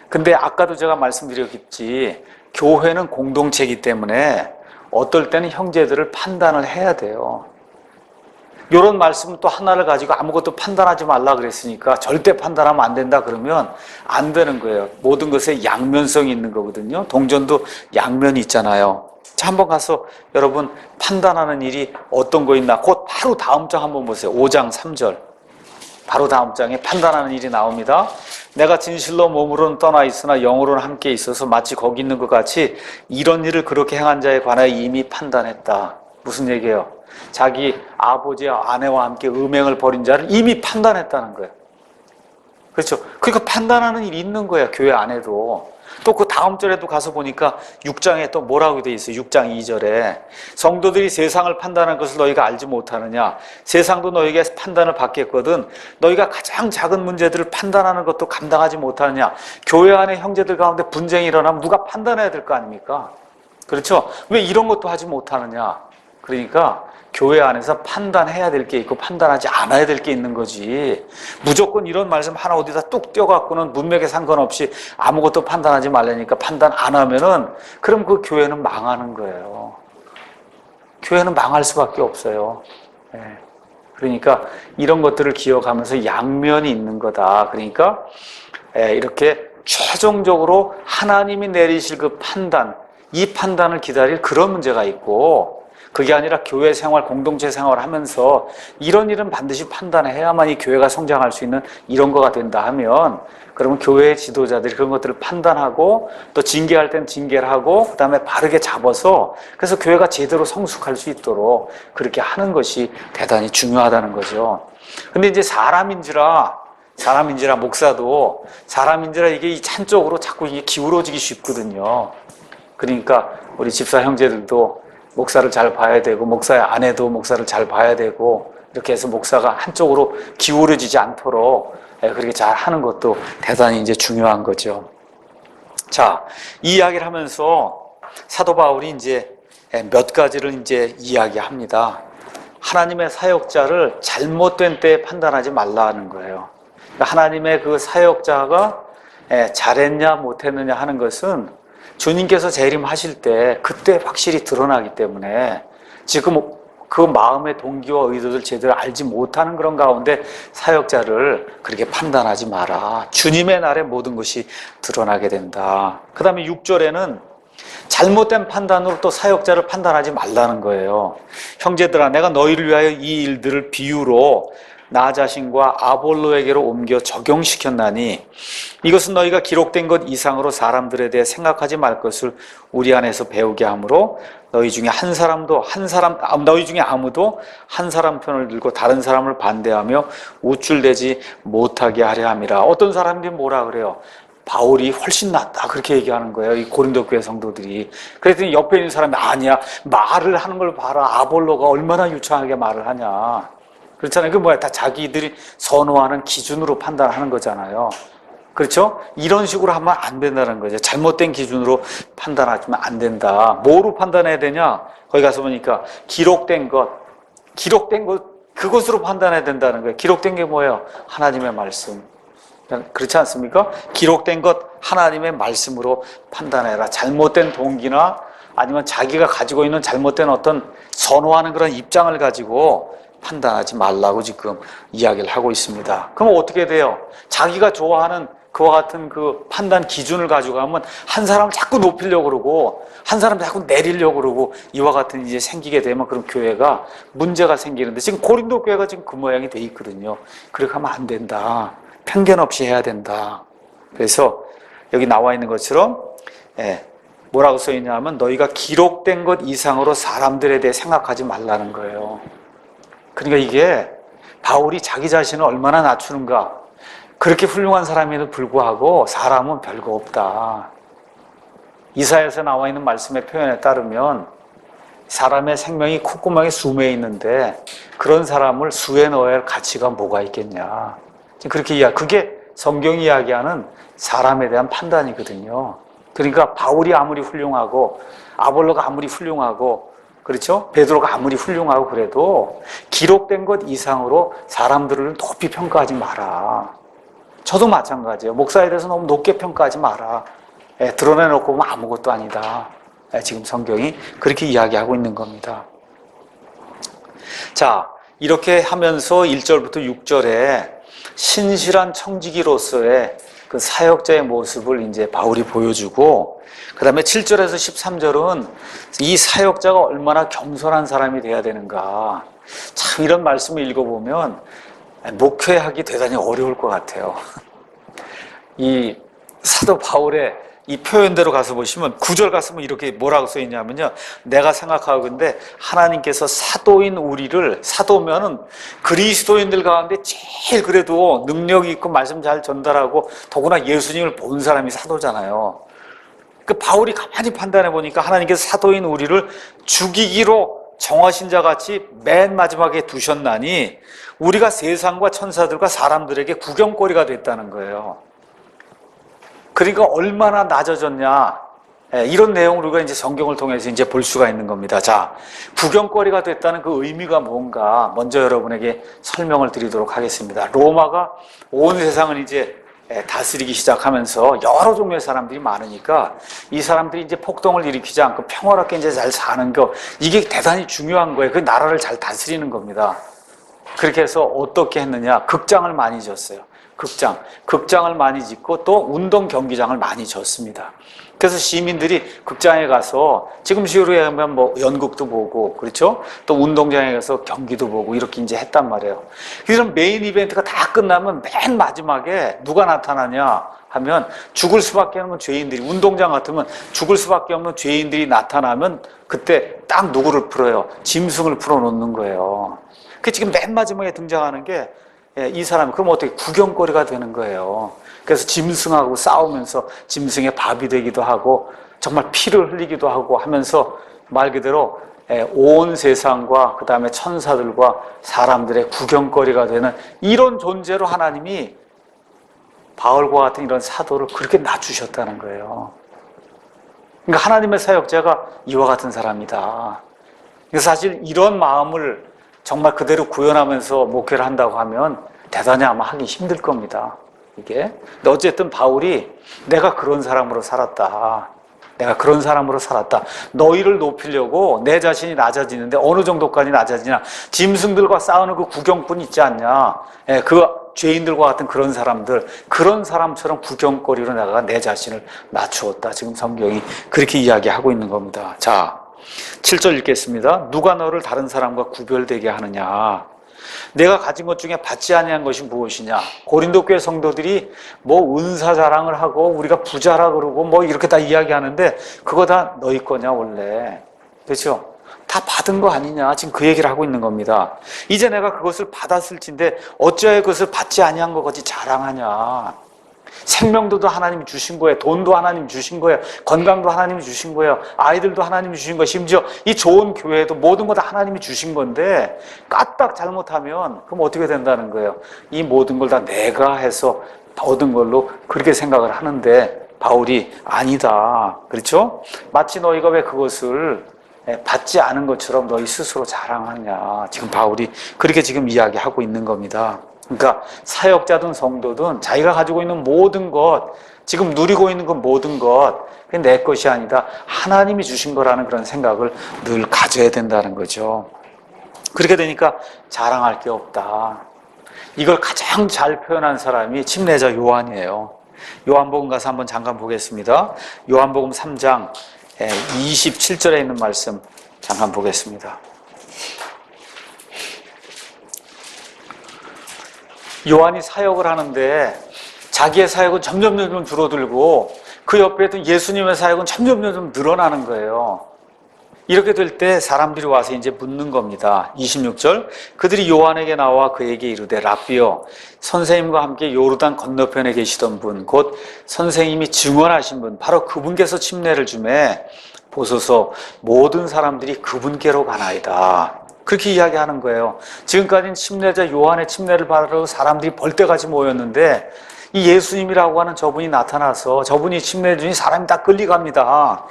근데 아까도 제가 말씀드렸겠지, 교회는 공동체이기 때문에 어떨 때는 형제들을 판단을 해야 돼요. 이런 말씀 또 하나를 가지고 아무것도 판단하지 말라 그랬으니까 절대 판단하면 안 된다 그러면 안 되는 거예요. 모든 것에 양면성이 있는 거거든요. 동전도 양면이 있잖아요. 자, 한번 가서 여러분 판단하는 일이 어떤 거 있나? 곧 바로 다음 장 한번 보세요. 5장 3절. 바로 다음 장에 판단하는 일이 나옵니다. 내가 진실로 몸으로는 떠나 있으나 영으로는 함께 있어서 마치 거기 있는 것 같이 이런 일을 그렇게 행한 자에 관하여 이미 판단했다. 무슨 얘기예요? 자기 아버지와 아내와 함께 음행을 벌인 자를 이미 판단했다는 거예요. 그렇죠? 그러니까 판단하는 일이 있는 거야, 교회 안에도. 또 그 다음 절에도 가서 보니까 6장에 또 뭐라고 돼 있어요? 6장 2절에 성도들이 세상을 판단하는 것을 너희가 알지 못하느냐? 세상도 너희에게 판단을 받겠거든 너희가 가장 작은 문제들을 판단하는 것도 감당하지 못하느냐? 교회 안에 형제들 가운데 분쟁이 일어나면 누가 판단해야 될 거 아닙니까? 그렇죠? 왜 이런 것도 하지 못하느냐? 그러니까 교회 안에서 판단해야 될 게 있고 판단하지 않아야 될 게 있는 거지. 무조건 이런 말씀 하나 어디다 뚝 떼어갖고는 문맥에 상관없이 아무것도 판단하지 말라니까 판단 안 하면은 그럼 그 교회는 망하는 거예요. 교회는 망할 수밖에 없어요. 예. 그러니까 이런 것들을 기억하면서 양면이 있는 거다. 그러니까 이렇게 최종적으로 하나님이 내리실 그 판단, 이 판단을 기다릴 그런 문제가 있고 그게 아니라 교회 생활, 공동체 생활을 하면서 이런 일은 반드시 판단해야만 이 교회가 성장할 수 있는 이런 거가 된다 하면 그러면 교회의 지도자들이 그런 것들을 판단하고 또 징계할 땐 징계를 하고 그 다음에 바르게 잡아서 그래서 교회가 제대로 성숙할 수 있도록 그렇게 하는 것이 대단히 중요하다는 거죠. 근데 이제 사람인지라 목사도 사람인지라 이게 한쪽으로 자꾸 이게 기울어지기 쉽거든요. 그러니까 우리 집사 형제들도 목사를 잘 봐야 되고 목사의 아내도 목사를 잘 봐야 되고 이렇게 해서 목사가 한쪽으로 기울어지지 않도록 그렇게 잘 하는 것도 대단히 이제 중요한 거죠. 자, 이 이야기를 하면서 사도 바울이 이제 몇 가지를 이제 이야기합니다. 하나님의 사역자를 잘못된 때에 판단하지 말라는 거예요. 그러니까 하나님의 그 사역자가 잘했냐 못했느냐 하는 것은 주님께서 재림하실 때 그때 확실히 드러나기 때문에 지금 그 마음의 동기와 의도를 제대로 알지 못하는 그런 가운데 사역자를 그렇게 판단하지 마라. 주님의 날에 모든 것이 드러나게 된다. 그 다음에 6절에는 잘못된 판단으로 또 사역자를 판단하지 말라는 거예요. 형제들아, 내가 너희를 위하여 이 일들을 비유로 나 자신과 아볼로에게로 옮겨 적용시켰나니 이것은 너희가 기록된 것 이상으로 사람들에 대해 생각하지 말 것을 우리 안에서 배우게 하므로 너희 중에 아무도 한 사람 편을 들고 다른 사람을 반대하며 우쭐대지 못하게 하려 함이라. 어떤 사람들이 뭐라 그래요? 바울이 훨씬 낫다 그렇게 얘기하는 거예요. 이 고린도 교회 성도들이. 그랬더니 옆에 있는 사람이 아니야, 말을 하는 걸 봐라. 아볼로가 얼마나 유창하게 말을 하냐. 그렇잖아요. 그 뭐야, 다 자기들이 선호하는 기준으로 판단하는 거잖아요. 그렇죠? 이런 식으로 하면 안 된다는 거죠. 잘못된 기준으로 판단하면 안 된다. 뭐로 판단해야 되냐? 거기 가서 보니까 기록된 것, 그것으로 판단해야 된다는 거예요. 기록된 게 뭐예요? 하나님의 말씀. 그렇지 않습니까? 기록된 것 하나님의 말씀으로 판단해라. 잘못된 동기나 아니면 자기가 가지고 있는 잘못된 어떤 선호하는 그런 입장을 가지고 판단하지 말라고 지금 이야기를 하고 있습니다. 그럼 어떻게 돼요? 자기가 좋아하는 그와 같은 그 판단 기준을 가지고 가면 한 사람을 자꾸 높이려고 그러고 한 사람을 자꾸 내리려고 그러고 이와 같은 일이 생기게 되면 그럼 교회가 문제가 생기는데 지금 고린도 교회가 지금 그 모양이 돼 있거든요. 그렇게 하면 안 된다. 편견 없이 해야 된다. 그래서 여기 나와 있는 것처럼 뭐라고 써 있냐면 너희가 기록된 것 이상으로 사람들에 대해 생각하지 말라는 거예요. 그러니까 이게 바울이 자기 자신을 얼마나 낮추는가. 그렇게 훌륭한 사람에도 불구하고 사람은 별거 없다. 이사야에서 나와 있는 말씀의 표현에 따르면 사람의 생명이 콧구멍에 숨에 있는데 그런 사람을 수에 넣어야 할 가치가 뭐가 있겠냐. 그렇게 그게 성경이 이야기하는 사람에 대한 판단이거든요. 그러니까 바울이 아무리 훌륭하고 아볼로가 아무리 훌륭하고 그렇죠? 베드로가 아무리 훌륭하고 그래도 기록된 것 이상으로 사람들을 높이 평가하지 마라. 저도 마찬가지예요. 목사에 대해서 너무 높게 평가하지 마라. 드러내놓고 보면 아무것도 아니다. 지금 성경이 그렇게 이야기하고 있는 겁니다. 자, 이렇게 하면서 1절부터 6절에 신실한 청지기로서의 그 사역자의 모습을 이제 바울이 보여주고 그 다음에 7절에서 13절은 이 사역자가 얼마나 겸손한 사람이 돼야 되는가. 참 이런 말씀을 읽어보면 목회하기 대단히 어려울 것 같아요. 이 사도 바울의 이 표현대로 가서 보시면 9절 가서면 이렇게 뭐라고 써 있냐면요. 내가 생각하건대 하나님께서 사도인 우리를, 사도면은 그리스도인들 가운데 제일 그래도 능력이 있고 말씀 잘 전달하고 더구나 예수님을 본 사람이 사도잖아요. 그 바울이 가만히 판단해 보니까 하나님께서 사도인 우리를 죽이기로 정하신 자 같이 맨 마지막에 두셨나니 우리가 세상과 천사들과 사람들에게 구경거리가 됐다는 거예요. 그러니까 얼마나 낮아졌냐, 이런 내용을 우리가 이제 성경을 통해서 이제 볼 수가 있는 겁니다. 자, 구경거리가 됐다는 그 의미가 뭔가 먼저 여러분에게 설명을 드리도록 하겠습니다. 로마가 온 세상을 이제 다스리기 시작하면서 여러 종류의 사람들이 많으니까 이 사람들이 이제 폭동을 일으키지 않고 평화롭게 이제 잘 사는 거, 이게 대단히 중요한 거예요. 그 나라를 잘 다스리는 겁니다. 그렇게 해서 어떻게 했느냐, 극장을 많이 졌어요. 극장을 많이 짓고 또 운동 경기장을 많이 졌습니다. 그래서 시민들이 극장에 가서 지금식으로 하면 뭐 연극도 보고, 그렇죠? 또 운동장에 가서 경기도 보고 이렇게 이제 했단 말이에요. 이런 메인 이벤트가 다 끝나면 맨 마지막에 누가 나타나냐 하면 죽을 수밖에 없는 죄인들이, 운동장 같으면 죽을 수밖에 없는 죄인들이 나타나면 그때 딱 누구를 풀어요? 짐승을 풀어놓는 거예요. 그 지금 맨 마지막에 등장하는 게 이 사람, 그럼 어떻게 구경거리가 되는 거예요. 그래서 짐승하고 싸우면서 짐승의 밥이 되기도 하고 정말 피를 흘리기도 하고 하면서 말 그대로 온 세상과 그 다음에 천사들과 사람들의 구경거리가 되는 이런 존재로 하나님이 바울과 같은 이런 사도를 그렇게 낮추셨다는 거예요. 그러니까 하나님의 사역자가 이와 같은 사람이다. 그래서 사실 이런 마음을 정말 그대로 구현하면서 목회를 한다고 하면 대단히 아마 하기 힘들 겁니다. 이게. 근데 어쨌든 바울이 내가 그런 사람으로 살았다. 너희를 높이려고 내 자신이 낮아지는데 어느 정도까지 낮아지냐. 짐승들과 싸우는 그 구경꾼 있지 않냐. 그 죄인들과 같은 그런 사람들, 그런 사람처럼 구경거리로 내가 내 자신을 낮추었다. 지금 성경이 그렇게 이야기하고 있는 겁니다. 자, 7절 읽겠습니다. 누가 너를 다른 사람과 구별되게 하느냐. 내가 가진 것 중에 받지 아니한 것이 무엇이냐. 고린도 교회 성도들이 뭐 은사 자랑을 하고 우리가 부자라 그러고 뭐 이렇게 다 이야기하는데 그거 다 너희 거냐 원래. 그렇죠? 다 받은 거 아니냐. 지금 그 얘기를 하고 있는 겁니다. 이제 내가 그것을 받았을 텐데 어찌하여 그것을 받지 아니한 것 같이 자랑하냐. 생명도 하나님이 주신 거예요. 돈도 하나님이 주신 거예요. 건강도 하나님이 주신 거예요. 아이들도 하나님이 주신 거예요. 심지어 이 좋은 교회도 모든 거 다 하나님이 주신 건데 까딱 잘못하면 그럼 어떻게 된다는 거예요? 이 모든 걸 다 내가 해서 얻은 걸로 그렇게 생각을 하는데 바울이 아니다. 그렇죠? 마치 너희가 왜 그것을 받지 않은 것처럼 너희 스스로 자랑하냐. 지금 바울이 그렇게 지금 이야기하고 있는 겁니다. 그러니까 사역자든 성도든 자기가 가지고 있는 모든 것, 지금 누리고 있는 그 모든 것, 그게 내 것이 아니다. 하나님이 주신 거라는 그런 생각을 늘 가져야 된다는 거죠. 그렇게 되니까 자랑할 게 없다. 이걸 가장 잘 표현한 사람이 침례자 요한이에요. 요한복음 가서 한번 잠깐 보겠습니다. 요한복음 3장 27절에 있는 말씀 잠깐 보겠습니다. 요한이 사역을 하는데 자기의 사역은 점점 줄어들고 그 옆에 있던 예수님의 사역은 점점 늘어나는 거예요. 이렇게 될 때 사람들이 와서 이제 묻는 겁니다. 26절, 그들이 요한에게 나와 그에게 이르되 랍비여, 선생님과 함께 요르단 건너편에 계시던 분, 곧 선생님이 증언하신 분, 바로 그분께서 침례를 주매 보소서 모든 사람들이 그분께로 가나이다. 그렇게 이야기하는 거예요. 지금까지는 침례자 요한의 침례를 받으러 사람들이 벌떼같이 모였는데 이 예수님이라고 하는 저분이 나타나서 저분이 침례를 주니 사람이 다 끌려갑니다.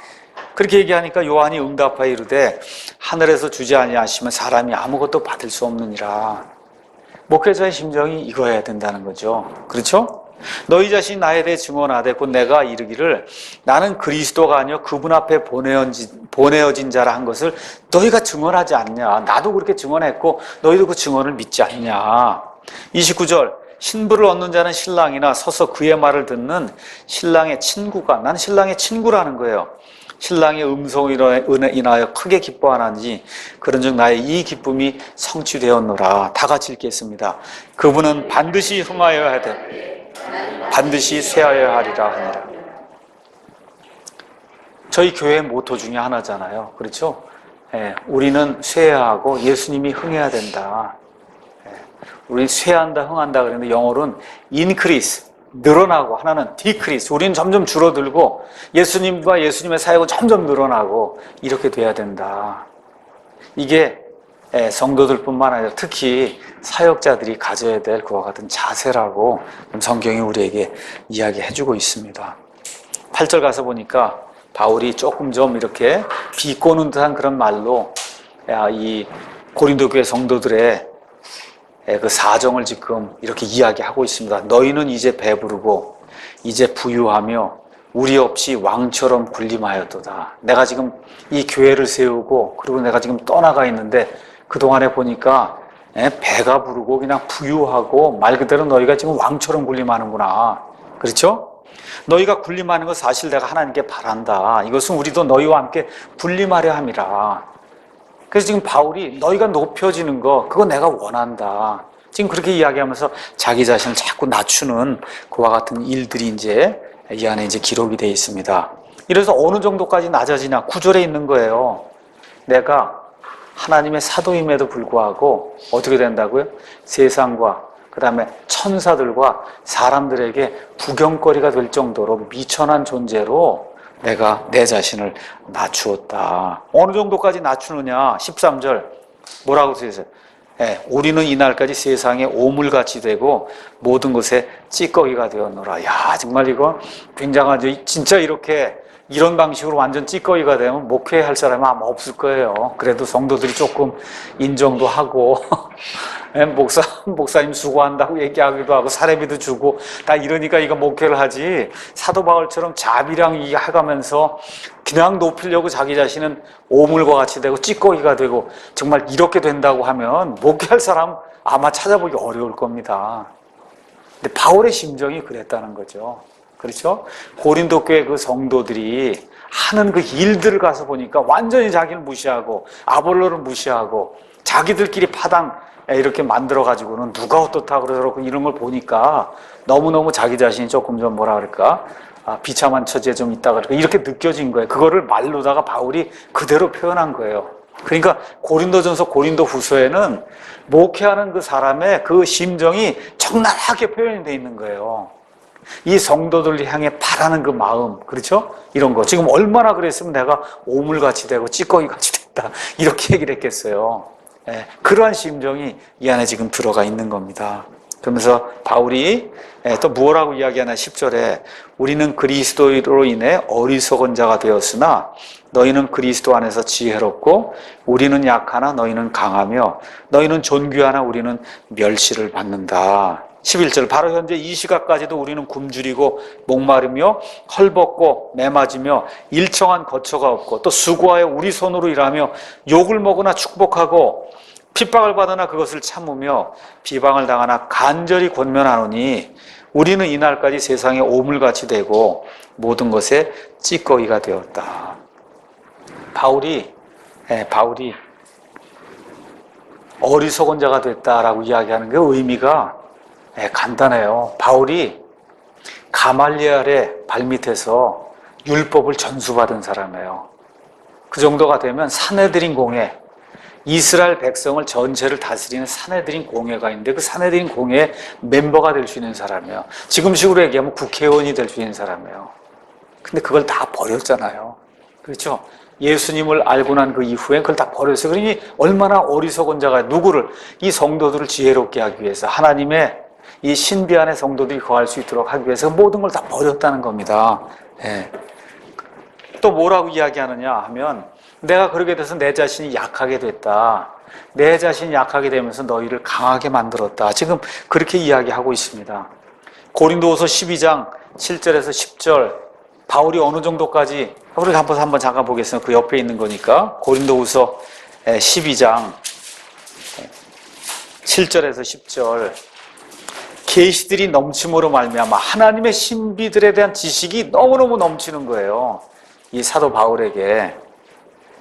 그렇게 얘기하니까 요한이 응답하여 이르되 하늘에서 주지 아니하시면 사람이 아무것도 받을 수 없느니라. 목회자의 심정이 이거여야 된다는 거죠. 그렇죠? 너희 자신이 나에 대해 증언하되 곧 내가 이르기를 나는 그리스도가 아니여 그분 앞에 보내어진 자라 한 것을 너희가 증언하지 않냐. 나도 그렇게 증언했고 너희도 그 증언을 믿지 않냐. 29절, 신부를 얻는 자는 신랑이나 서서 그의 말을 듣는 신랑의 친구가, 난 신랑의 친구라는 거예요. 신랑의 음성으로 인하여 크게 기뻐하는지 그런즉 나의 이 기쁨이 성취되었노라. 다 같이 읽겠습니다. 그분은 반드시 흥하여야 하되 반드시 쇠하여야 하리라 하니라. 저희 교회의 모토 중에 하나잖아요. 그렇죠? 우리는 쇠하고 예수님이 흥해야 된다. 우리는 쇠한다, 흥한다 그랬는데 영어로는 increase, 늘어나고 하나는 decrease. 우리는 점점 줄어들고 예수님과 예수님의 사역은 점점 늘어나고 이렇게 돼야 된다. 이게 성도들뿐만 아니라 특히 사역자들이 가져야 될 그와 같은 자세라고 성경이 우리에게 이야기해주고 있습니다. 8절 가서 보니까 바울이 조금 좀 이렇게 비꼬는 듯한 그런 말로 이 고린도 교회 성도들의 그 사정을 지금 이렇게 이야기하고 있습니다. 너희는 이제 배부르고 이제 부유하며 우리 없이 왕처럼 군림하였도다. 내가 지금 이 교회를 세우고 그리고 내가 지금 떠나가 있는데 그동안에 보니까 배가 부르고 그냥 부유하고 말 그대로 너희가 지금 왕처럼 군림하는구나. 그렇죠? 너희가 군림하는 것 사실 내가 하나님께 바란다. 이것은 우리도 너희와 함께 군림하려 함이라. 그래서 지금 바울이 너희가 높여지는 거 그거 내가 원한다. 지금 그렇게 이야기하면서 자기 자신을 자꾸 낮추는 그와 같은 일들이 이제 이 안에 이제 기록이 되어 있습니다. 이래서 어느 정도까지 낮아지냐? 9절에 있는 거예요. 내가 하나님의 사도임에도 불구하고 어떻게 된다고요? 세상과 그 다음에 천사들과 사람들에게 구경거리가 될 정도로 미천한 존재로 내가 내 자신을 낮추었다. 어느 정도까지 낮추느냐? 13절 뭐라고 쓰여있어요? 우리는 이날까지 세상에 오물같이 되고 모든 것에 찌꺼기가 되었노라. 야, 정말 이거 굉장하죠. 진짜 이런 방식으로 완전 찌꺼기가 되면 목회할 사람이 아마 없을 거예요. 그래도 성도들이 조금 인정도 하고 목사님 수고한다고 얘기하기도 하고 사례비도 주고 다 이러니까 이거 목회를 하지. 사도 바울처럼 자비랑 해가면서 그냥 높이려고 자기 자신은 오물과 같이 되고 찌꺼기가 되고 정말 이렇게 된다고 하면 목회할 사람 아마 찾아보기 어려울 겁니다. 근데 바울의 심정이 그랬다는 거죠. 그렇죠? 고린도 교회 그 성도들이 하는 그 일들을 가서 보니까 완전히 자기를 무시하고 아볼로를 무시하고 자기들끼리 파당 이렇게 만들어가지고는 누가 어떻다고 그러고 이런 걸 보니까 너무너무 자기 자신이 조금 좀 뭐라 그럴까? 비참한 처지에 좀 있다 그럴까? 이렇게 느껴진 거예요. 그거를 말로다가 바울이 그대로 표현한 거예요. 그러니까 고린도전서 고린도후서에는 목회하는 그 사람의 그 심정이 적나라하게 표현이 되어 있는 거예요. 이 성도들을 향해 바라는 그 마음, 그렇죠? 이런 거. 지금 얼마나 그랬으면 내가 오물같이 되고 찌꺼기같이 됐다. 이렇게 얘기를 했겠어요. 그러한 심정이 이 안에 지금 들어가 있는 겁니다. 그러면서 바울이 또 뭐라고 이야기하나 10절에 우리는 그리스도로 인해 어리석은 자가 되었으나 너희는 그리스도 안에서 지혜롭고 우리는 약하나 너희는 강하며 너희는 존귀하나 우리는 멸시를 받는다. 11절 바로 현재 이 시각까지도 우리는 굶주리고 목마르며 헐벗고 매맞으며 일정한 거처가 없고 또 수고하여 우리 손으로 일하며 욕을 먹으나 축복하고 핍박을 받으나 그것을 참으며 비방을 당하나 간절히 권면하노니 우리는 이날까지 세상에 오물같이 되고 모든 것에 찌꺼기가 되었다. 바울이 어리석은 자가 됐다라고 이야기하는 그 의미가 간단해요. 바울이 가말리엘의 발밑에서 율법을 전수받은 사람이에요. 그 정도가 되면 사내들인 공회, 이스라엘 백성을 전체를 다스리는 사내들인 공회가 있는데 그 사내들인 공회의 멤버가 될 수 있는 사람이에요. 지금식으로 얘기하면 국회의원이 될 수 있는 사람이에요. 근데 그걸 다 버렸잖아요. 그렇죠? 예수님을 알고 난 그 이후에 그걸 다 버렸어요. 그러니 얼마나 어리석은 자가 누구를 이 성도들을 지혜롭게 하기 위해서 하나님의 이 신비 안에 성도들이 거할 수 있도록 하기 위해서 모든 걸 다 버렸다는 겁니다. 또 뭐라고 이야기하느냐 하면 내가 그렇게 돼서 내 자신이 약하게 됐다. 내 자신이 약하게 되면서 너희를 강하게 만들었다. 지금 그렇게 이야기하고 있습니다. 고린도후서 12장 7절에서 10절 바울이 어느 정도까지 우리 한번 잠깐 보겠습니다. 그 옆에 있는 거니까 고린도후서 12장 7절에서 10절 계시들이 넘침으로 말미암아 하나님의 신비들에 대한 지식이 너무너무 넘치는 거예요. 이 사도 바울에게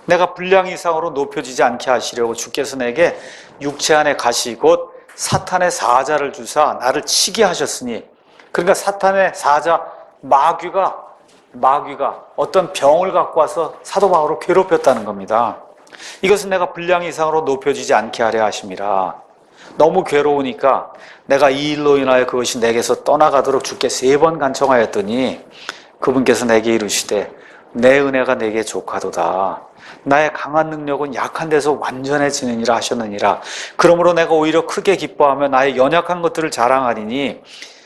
내가 분량 이상으로 높여지지 않게 하시려고 주께서 내게 육체 안에 가시 곧 사탄의 사자를 주사 나를 치게 하셨으니, 그러니까 사탄의 사자 마귀가 어떤 병을 갖고 와서 사도 바울을 괴롭혔다는 겁니다. 이것은 내가 분량 이상으로 높여지지 않게 하려 하심이라. 너무 괴로우니까 내가 이 일로 인하여 그것이 내게서 떠나가도록 주께 3번 간청하였더니 그분께서 내게 이르시되 내 은혜가 내게 족하도다. 나의 강한 능력은 약한 데서 완전해지느니라 하셨느니라. 그러므로 내가 오히려 크게 기뻐하며 나의 연약한 것들을 자랑하리니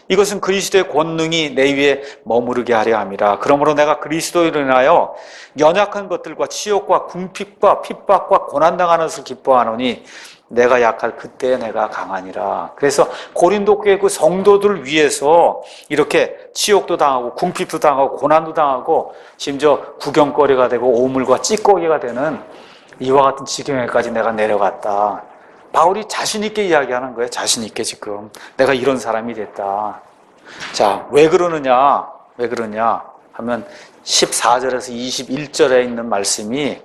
이것은 그리스도의 권능이 내 위에 머무르게 하려 함이라. 그러므로 내가 그리스도로 인하여 연약한 것들과 치욕과 궁핍과 핍박과 고난당하는 것을 기뻐하노니 내가 약할 그때에 내가 강하니라. 그래서 고린도 교회 그 성도들 위해서 이렇게 치욕도 당하고 궁핍도 당하고 고난도 당하고 심지어 구경거리가 되고 오물과 찌꺼기가 되는 이와 같은 지경에까지 내가 내려갔다. 바울이 자신 있게 이야기하는 거예요. 자신 있게 지금 내가 이런 사람이 됐다. 자, 왜 그러느냐 하면 14절에서 21절에 있는 말씀이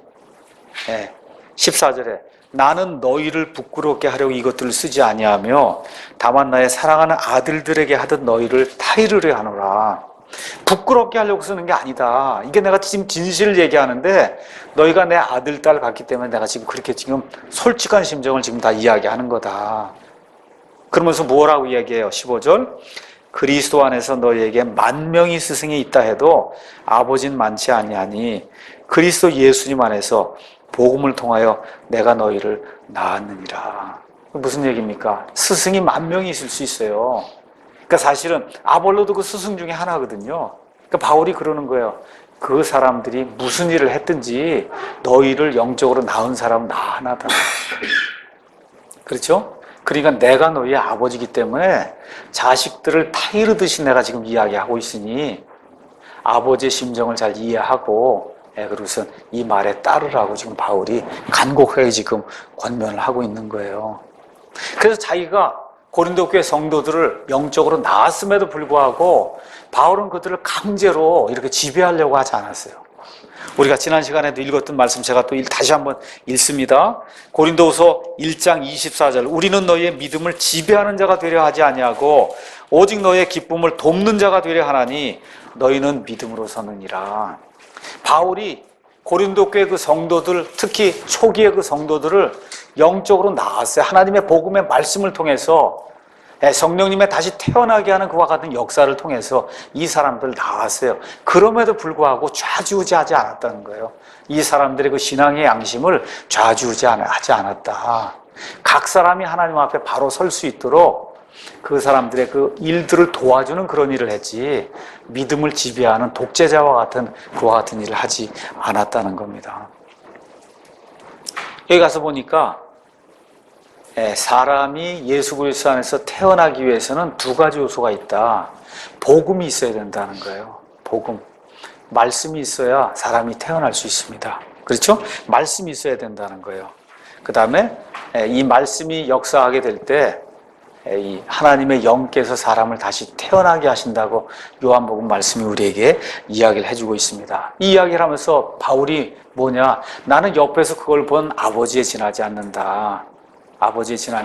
14절에 나는 너희를 부끄럽게 하려고 이것들을 쓰지 아니하며 다만 나의 사랑하는 아들들에게 하듯 너희를 타이르려 하노라. 부끄럽게 하려고 쓰는 게 아니다. 이게 내가 지금 진실을 얘기하는데 너희가 내 아들, 딸 같기 때문에 내가 지금 그렇게 지금 솔직한 심정을 지금 다 이야기하는 거다. 그러면서 뭐라고 이야기해요? 15절 그리스도 안에서 너희에게 10,000명의 스승이 있다 해도 아버지는 많지 아니하니 그리스도 예수님 안에서 복음을 통하여 내가 너희를 낳았느니라. 무슨 얘기입니까? 스승이 10,000명이 있을 수 있어요. 그러니까 사실은 아볼로도 그 스승 중에 하나거든요. 그러니까 바울이 그러는 거예요. 그 사람들이 무슨 일을 했든지 너희를 영적으로 낳은 사람은 나 하나다. 그렇죠? 그러니까 내가 너희의 아버지이기 때문에 자식들을 타이르듯이 내가 지금 이야기하고 있으니 아버지의 심정을 잘 이해하고 그것은 이 말에 따르라고 지금 바울이 간곡하게 지금 권면을 하고 있는 거예요. 그래서 자기가 고린도 교회 성도들을 영적으로 낳았음에도 불구하고 바울은 그들을 강제로 이렇게 지배하려고 하지 않았어요. 우리가 지난 시간에도 읽었던 말씀 제가 또 다시 한번 읽습니다. 고린도후서 1장 24절 우리는 너희의 믿음을 지배하는 자가 되려 하지 아니하고 오직 너희의 기쁨을 돕는 자가 되려 하나니 너희는 믿음으로 서느니라. 바울이 고린도 교회 그 성도들, 특히 초기의 그 성도들을 영적으로 낳았어요. 하나님의 복음의 말씀을 통해서 성령님의 다시 태어나게 하는 그와 같은 역사를 통해서 이 사람들을 낳았어요. 그럼에도 불구하고 좌지우지하지 않았다는 거예요. 이 사람들의 그 신앙의 양심을 좌지우지하지 않았다. 각 사람이 하나님 앞에 바로 설 수 있도록 그 사람들의 그 일들을 도와주는 그런 일을 했지 믿음을 지배하는 독재자와 같은 그와 같은 일을 하지 않았다는 겁니다. 여기 가서 보니까 사람이 예수 그리스도 안에서 태어나기 위해서는 2가지 요소가 있다. 복음이 있어야 된다는 거예요. 복음. 말씀이 있어야 사람이 태어날 수 있습니다. 그렇죠? 말씀이 있어야 된다는 거예요. 그 다음에 이 말씀이 역사하게 될 때 이 하나님의 영께서 사람을 다시 태어나게 하신다고 요한복음 말씀이 우리에게 이야기를 해주고 있습니다. 이 이야기를 하면서 바울이 뭐냐? 나는 옆에서 그걸 본 아버지에 지나지 않는다.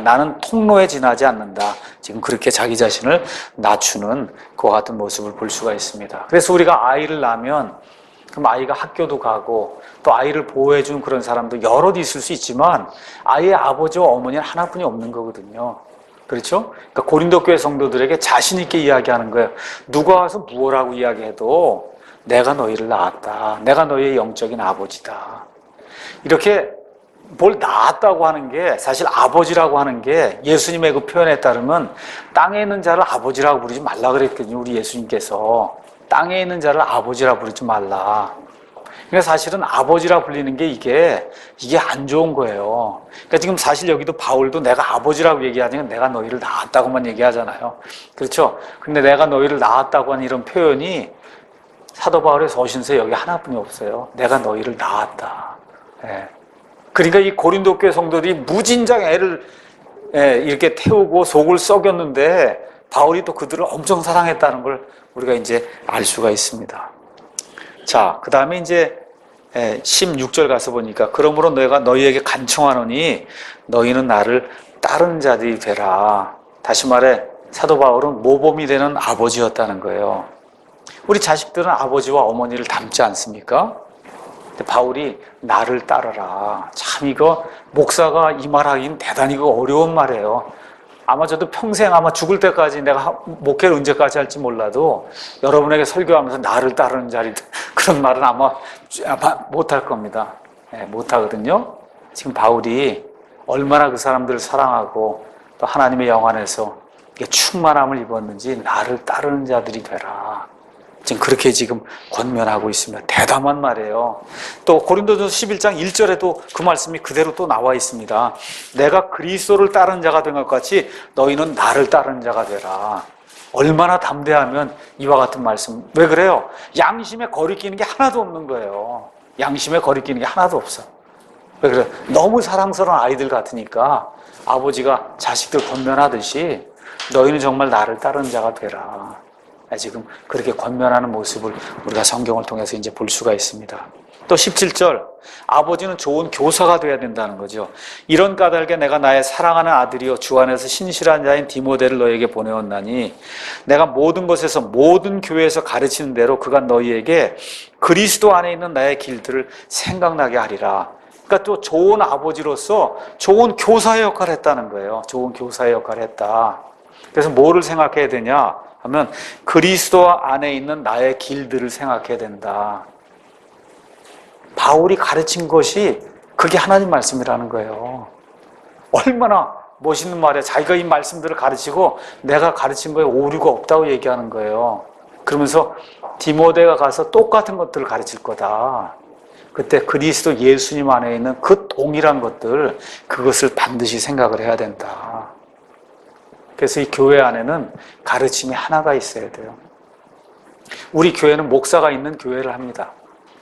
나는 통로에 지나지 않는다. 지금 그렇게 자기 자신을 낮추는 그와 같은 모습을 볼 수가 있습니다. 그래서 우리가 아이를 낳으면 그럼 아이가 학교도 가고 또 아이를 보호해주는 그런 사람도 여럿 있을 수 있지만 아이의 아버지와 어머니는 하나뿐이 없는 거거든요. 그렇죠? 그러니까 고린도 교회 성도들에게 자신 있게 이야기하는 거예요. 누가 와서 무엇라고 이야기해도 내가 너희를 낳았다. 내가 너희의 영적인 아버지다. 이렇게 뭘 낳았다고 하는 게 사실 아버지라고 하는 게 예수님의 그 표현에 따르면 땅에 있는 자를 아버지라고 부르지 말라 그랬거든요. 우리 예수님께서 땅에 있는 자를 아버지라고 부르지 말라. 그러니까 사실은 아버지라 불리는 게 이게 안 좋은 거예요. 그러니까 지금 사실 여기도 바울도 내가 아버지라고 얘기하니까 내가 너희를 낳았다고만 얘기하잖아요. 그렇죠? 근데 내가 너희를 낳았다고 하는 이런 표현이 사도 바울의 서신서에 여기 하나뿐이 없어요. 내가 너희를 낳았다. 그러니까 이 고린도 교회 성도들이 무진장 애를 이렇게 태우고 속을 썩였는데 바울이 또 그들을 엄청 사랑했다는 걸 우리가 이제 알 수가 있습니다. 자, 그 다음에 이제 16절 가서 보니까 그러므로 내가 너희에게 간청하노니 너희는 나를 따르는 자들이 되라. 다시 말해 사도 바울은 모범이 되는 아버지였다는 거예요. 우리 자식들은 아버지와 어머니를 닮지 않습니까? 근데 바울이 나를 따르라. 참 이거 목사가 이 말하기는 대단히 어려운 말이에요. 아마 저도 평생 아마 죽을 때까지 내가 목회를 언제까지 할지 몰라도 여러분에게 설교하면서 나를 따르는 자리 그런 말은 아마 못할 겁니다. 못하거든요. 지금 바울이 얼마나 그 사람들을 사랑하고 또 하나님의 영 안에서 충만함을 입었는지 나를 따르는 자들이 되라. 지금 그렇게 지금 권면하고 있습니다. 대담한 말이에요. 또 고린도전서 11장 1절에도 그 말씀이 그대로 또 나와 있습니다. 내가 그리스도를 따르는 자가 된 것 같이 너희는 나를 따르는 자가 되라. 얼마나 담대하면 이와 같은 말씀. 왜 그래요? 양심에 거리끼는 게 하나도 없는 거예요. 양심에 거리끼는 게 하나도 없어. 왜 그래요? 너무 사랑스러운 아이들 같으니까 아버지가 자식들 권면하듯이 너희는 정말 나를 따르는 자가 되라. 지금 그렇게 권면하는 모습을 우리가 성경을 통해서 이제 볼 수가 있습니다. 또 17절, 아버지는 좋은 교사가 되어야 된다는 거죠. 이런 까닭에 내가 나의 사랑하는 아들이요 주 안에서 신실한 자인 디모데를 너에게 보내었나니 내가 모든 것에서 모든 교회에서 가르치는 대로 그가 너희에게 그리스도 안에 있는 나의 길들을 생각나게 하리라. 그러니까 또 좋은 아버지로서 좋은 교사의 역할을 했다는 거예요. 좋은 교사의 역할을 했다. 그래서 뭐를 생각해야 되냐 하면 그리스도 안에 있는 나의 길들을 생각해야 된다. 바울이 가르친 것이 그게 하나님 말씀이라는 거예요. 얼마나 멋있는 말이야. 자기가 이 말씀들을 가르치고 내가 가르친 거에 오류가 없다고 얘기하는 거예요. 그러면서 디모데가 가서 똑같은 것들을 가르칠 거다. 그때 그리스도 예수님 안에 있는 그 동일한 것들, 그것을 반드시 생각을 해야 된다. 그래서 이 교회 안에는 가르침이 하나가 있어야 돼요. 우리 교회는 목사가 있는 교회를 합니다.